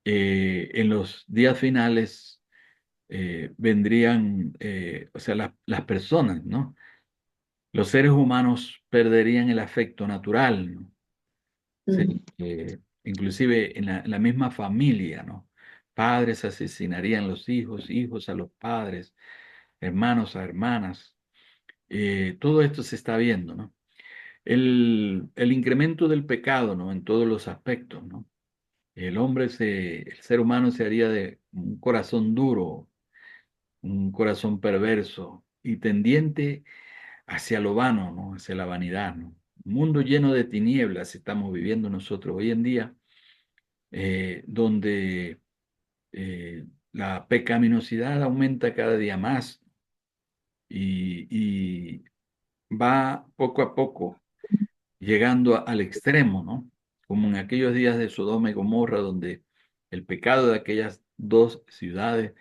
en los días finales vendrían, o sea, las personas, ¿no? Los seres humanos perderían el afecto natural, ¿no? Mm, Inclusive en la misma familia, ¿no? Padres asesinarían a los hijos, hijos a los padres, hermanos a hermanas. Todo esto se está viendo, ¿no? El incremento del pecado, ¿no? En todos los aspectos, ¿no? El ser humano se haría de un corazón duro, un corazón perverso y tendiente hacia lo vano, ¿no? Hacia la vanidad, ¿no? Un mundo lleno de tinieblas estamos viviendo nosotros hoy en día, donde la pecaminosidad aumenta cada día más y va poco a poco llegando al extremo, ¿no? Como en aquellos días de Sodoma y Gomorra, donde el pecado de aquellas dos ciudades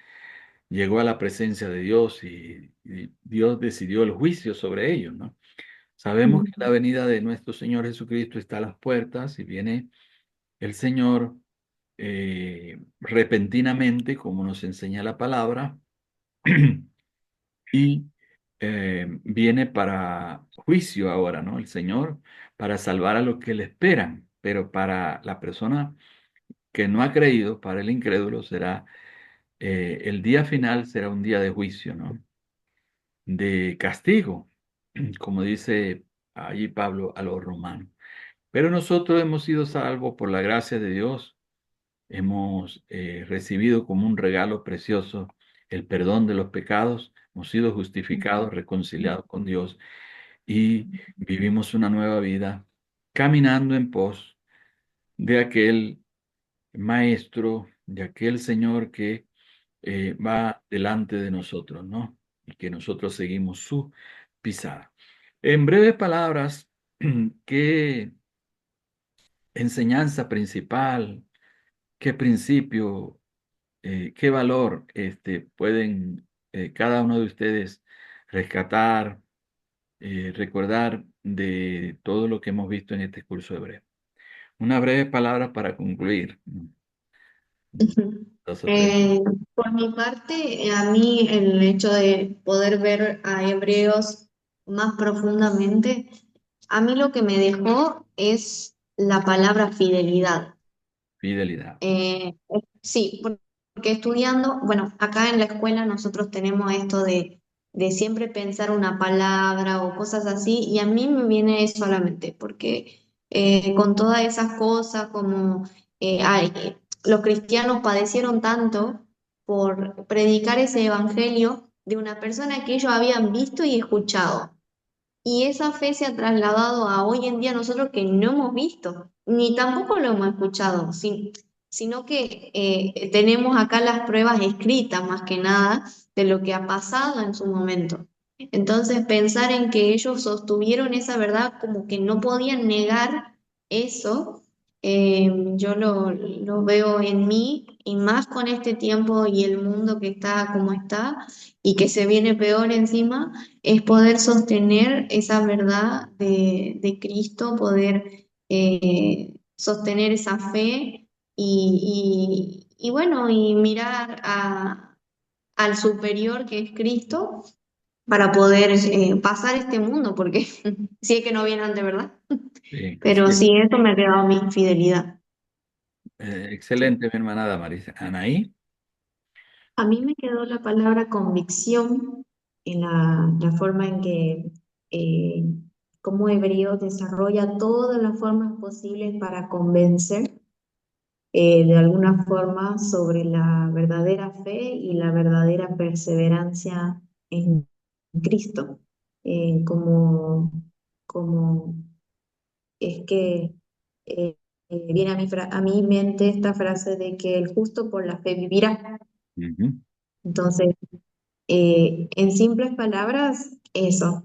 llegó a la presencia de Dios y Dios decidió el juicio sobre ellos, ¿no? Sabemos que la mm, venida de nuestro Señor Jesucristo está a las puertas y viene el Señor repentinamente, como nos enseña la palabra, y viene para juicio ahora, ¿no? El Señor para salvar a los que le esperan, pero para la persona que no ha creído, para el incrédulo, será el día final será un día de juicio, ¿no? De castigo, como dice allí Pablo a los romanos. Pero nosotros hemos sido salvos por la gracia de Dios, hemos recibido como un regalo precioso el perdón de los pecados, hemos sido justificados, reconciliados con Dios y vivimos una nueva vida caminando en pos de aquel Maestro, de aquel Señor que va delante de nosotros, ¿no? Y que nosotros seguimos su pisada. En breves palabras, ¿qué enseñanza principal, qué principio, qué valor pueden cada uno de ustedes rescatar, recordar de todo lo que hemos visto en este curso hebreo? Una breve palabra para concluir. ujú. Dos o tres. Eh, por mi parte, a mí el hecho de poder ver a Hebreos más profundamente, a mí lo que me dejó es la palabra fidelidad. Fidelidad. Sí, porque estudiando, bueno, acá en la escuela nosotros tenemos esto de siempre pensar una palabra o cosas así, y a mí me viene eso a la mente, porque con todas esas cosas como los cristianos padecieron tanto por predicar ese evangelio de una persona que ellos habían visto y escuchado. Y esa fe se ha trasladado a hoy en día nosotros que no hemos visto, ni tampoco lo hemos escuchado, sino que tenemos acá las pruebas escritas más que nada de lo que ha pasado en su momento. Entonces, pensar en que ellos sostuvieron esa verdad como que no podían negar eso, yo lo veo en mí y más con este tiempo y el mundo que está como está y que se viene peor encima es poder sostener esa verdad de Cristo, poder sostener esa fe y bueno, y mirar al superior que es Cristo para poder pasar este mundo, porque si es que no viene antes, ¿verdad? Sí, Pero sí. sí, eso me ha quedado mi fidelidad. Excelente, mi hermana Damaris. Anaí. A mí me quedó la palabra convicción en la forma en que eh, como hebreo desarrolla todas las formas posibles para convencer de alguna forma sobre la verdadera fe y la verdadera perseverancia en Cristo. Como, como es que viene a a mi mente esta frase de que el justo por la fe vivirá. Ujú. Entonces, en simples palabras, eso.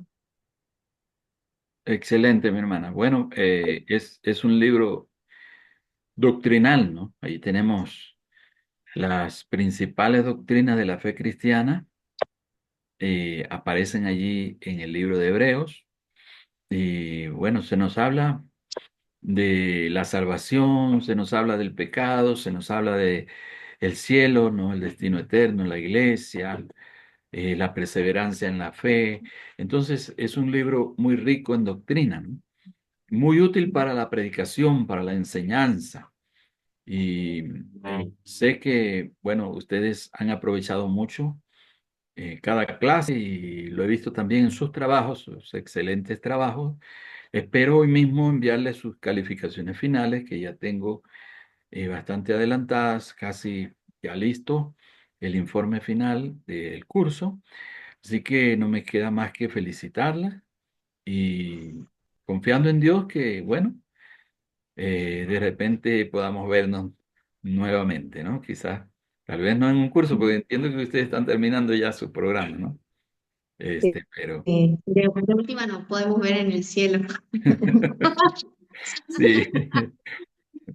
Excelente, mi hermana. Bueno, es un libro doctrinal, ¿no? Ahí tenemos las principales doctrinas de la fe cristiana, aparecen allí en el libro de Hebreos. Y bueno, se nos habla de la salvación, se nos habla del pecado, se nos habla de el cielo, ¿no? El destino eterno, la iglesia, la perseverancia en la fe. Entonces, es un libro muy rico en doctrina, ¿no? Muy útil para la predicación, para la enseñanza. Y sé que, bueno, ustedes han aprovechado mucho cada clase y lo he visto también en sus trabajos, sus excelentes trabajos. Espero hoy mismo enviarles sus calificaciones finales, que ya tengo bastante adelantadas, casi ya listo el informe final del curso. Así que no me queda más que felicitarla y confiando en Dios que, bueno, de repente podamos vernos nuevamente, ¿no? Quizás, tal vez no en un curso, porque entiendo que ustedes están terminando ya su programa, ¿no? Sí. Pero De última nos podemos ver en el cielo. sí,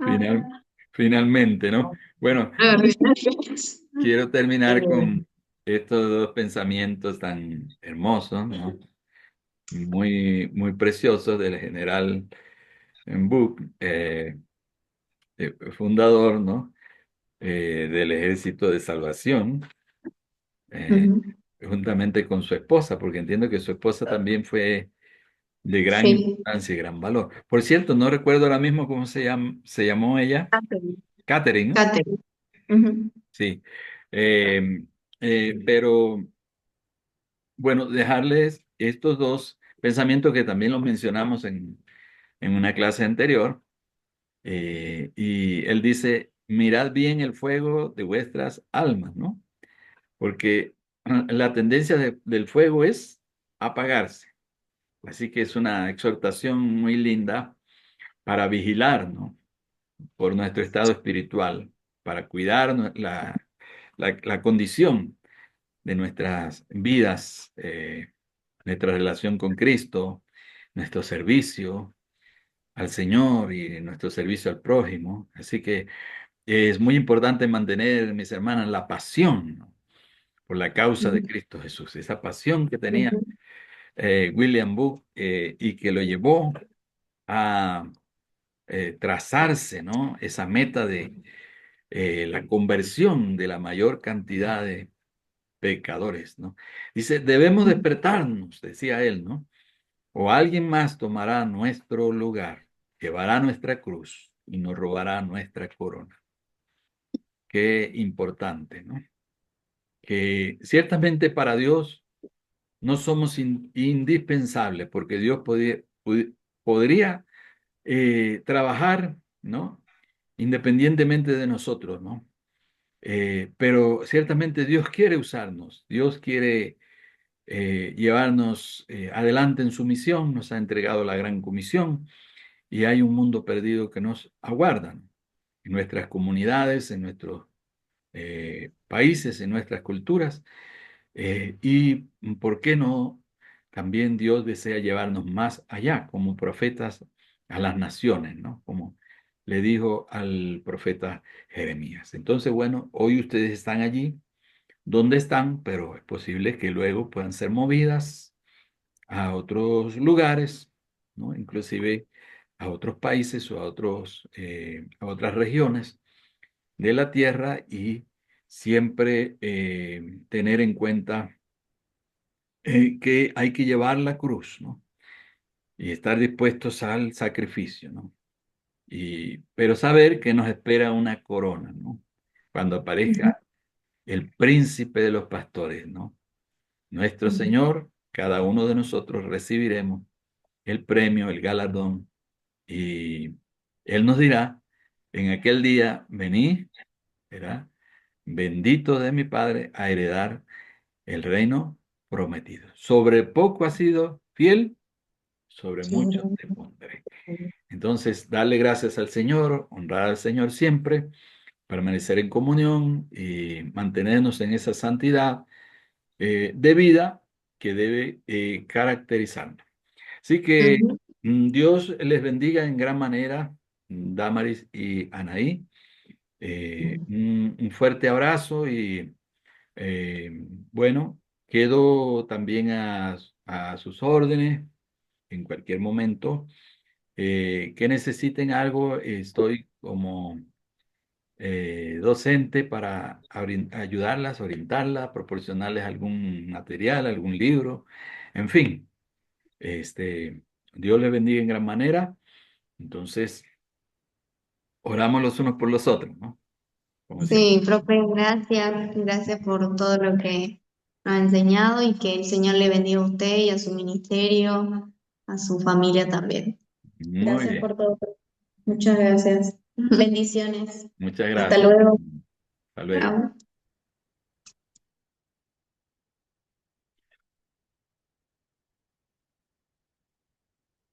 final, finalmente, ¿no? Bueno, quiero terminar con estos dos pensamientos tan hermosos, ¿no? Muy, muy preciosos del general Book, fundador, ¿no? Del Ejército de Salvación, eh, Ujú. juntamente con su esposa, porque entiendo que su esposa también fue de gran Sí. importancia y gran valor. Por cierto, no recuerdo ahora mismo cómo se llamó ella, Catherine, ¿no? Catherine. Ujú. Sí. Eh, pero bueno, dejarles estos dos pensamientos que también los mencionamos en una clase anterior. Y él dice, mirad bien el fuego de vuestras almas, ¿no? Porque la tendencia del fuego es apagarse. Así que es una exhortación muy linda para vigilar, ¿no? Por nuestro estado espiritual, para cuidar la condición de nuestras vidas, nuestra relación con Cristo, nuestro servicio al Señor y nuestro servicio al prójimo. Así que es muy importante mantener, mis hermanas, la pasión, ¿no? Por la causa de Ujú. Cristo Jesús, esa pasión que tenía Ujú. William Booth, y que lo llevó a trazarse, ¿no? Esa meta de la conversión de la mayor cantidad de pecadores, ¿no? Dice, debemos despertarnos, decía él, ¿no? O alguien más tomará nuestro lugar, llevará nuestra cruz y nos robará nuestra corona. Qué importante, ¿no? Que ciertamente para Dios no somos indispensables, porque Dios podría trabajar, ¿no? Independientemente de nosotros, ¿no? Pero ciertamente Dios quiere usarnos, Dios quiere llevarnos adelante en su misión, nos ha entregado la gran comisión y hay un mundo perdido que nos aguarda, ¿no? En nuestras comunidades, en nuestros países, en nuestras culturas. Y por qué no, también Dios desea llevarnos más allá, como profetas a las naciones, ¿no? Como le dijo al profeta Jeremías. Entonces, bueno, hoy ustedes están allí donde están, pero es posible que luego puedan ser movidas a otros lugares, ¿no? Inclusive a otros países o a otras regiones de la tierra y siempre tener en cuenta que hay que llevar la cruz, ¿no? Y estar dispuestos al sacrificio, ¿no? Pero saber que nos espera una corona, ¿no? Cuando Ujú. aparezca el príncipe de los pastores, ¿no? Nuestro Ujú. Señor, cada uno de nosotros recibiremos el premio, el galardón, y Él nos dirá, en aquel día, venid, ¿verdad? Bendito de mi Padre a heredar el reino prometido. Sobre poco has sido fiel, sobre mucho te pondré. Entonces, darle gracias al Señor, honrar al Señor siempre, permanecer en comunión y mantenernos en esa santidad de vida que debe caracterizarnos. Así que Ujú. Dios les bendiga en gran manera Damaris y Anaí. Un fuerte abrazo y bueno, quedo también a sus órdenes en cualquier momento. Que necesiten algo, estoy como docente para ayudarlas, orientarlas, proporcionarles algún material, algún libro, en fin, Dios les bendiga en gran manera. Entonces, oramos los unos por los otros, ¿no? Como siempre. Sí, profe, gracias, gracias por todo lo que nos ha enseñado y que el Señor le bendiga a usted y a su ministerio, a su familia también. Muy Gracias bien. por todo. Muchas gracias. Bendiciones. Muchas Hasta gracias. luego. Hasta luego. Chao.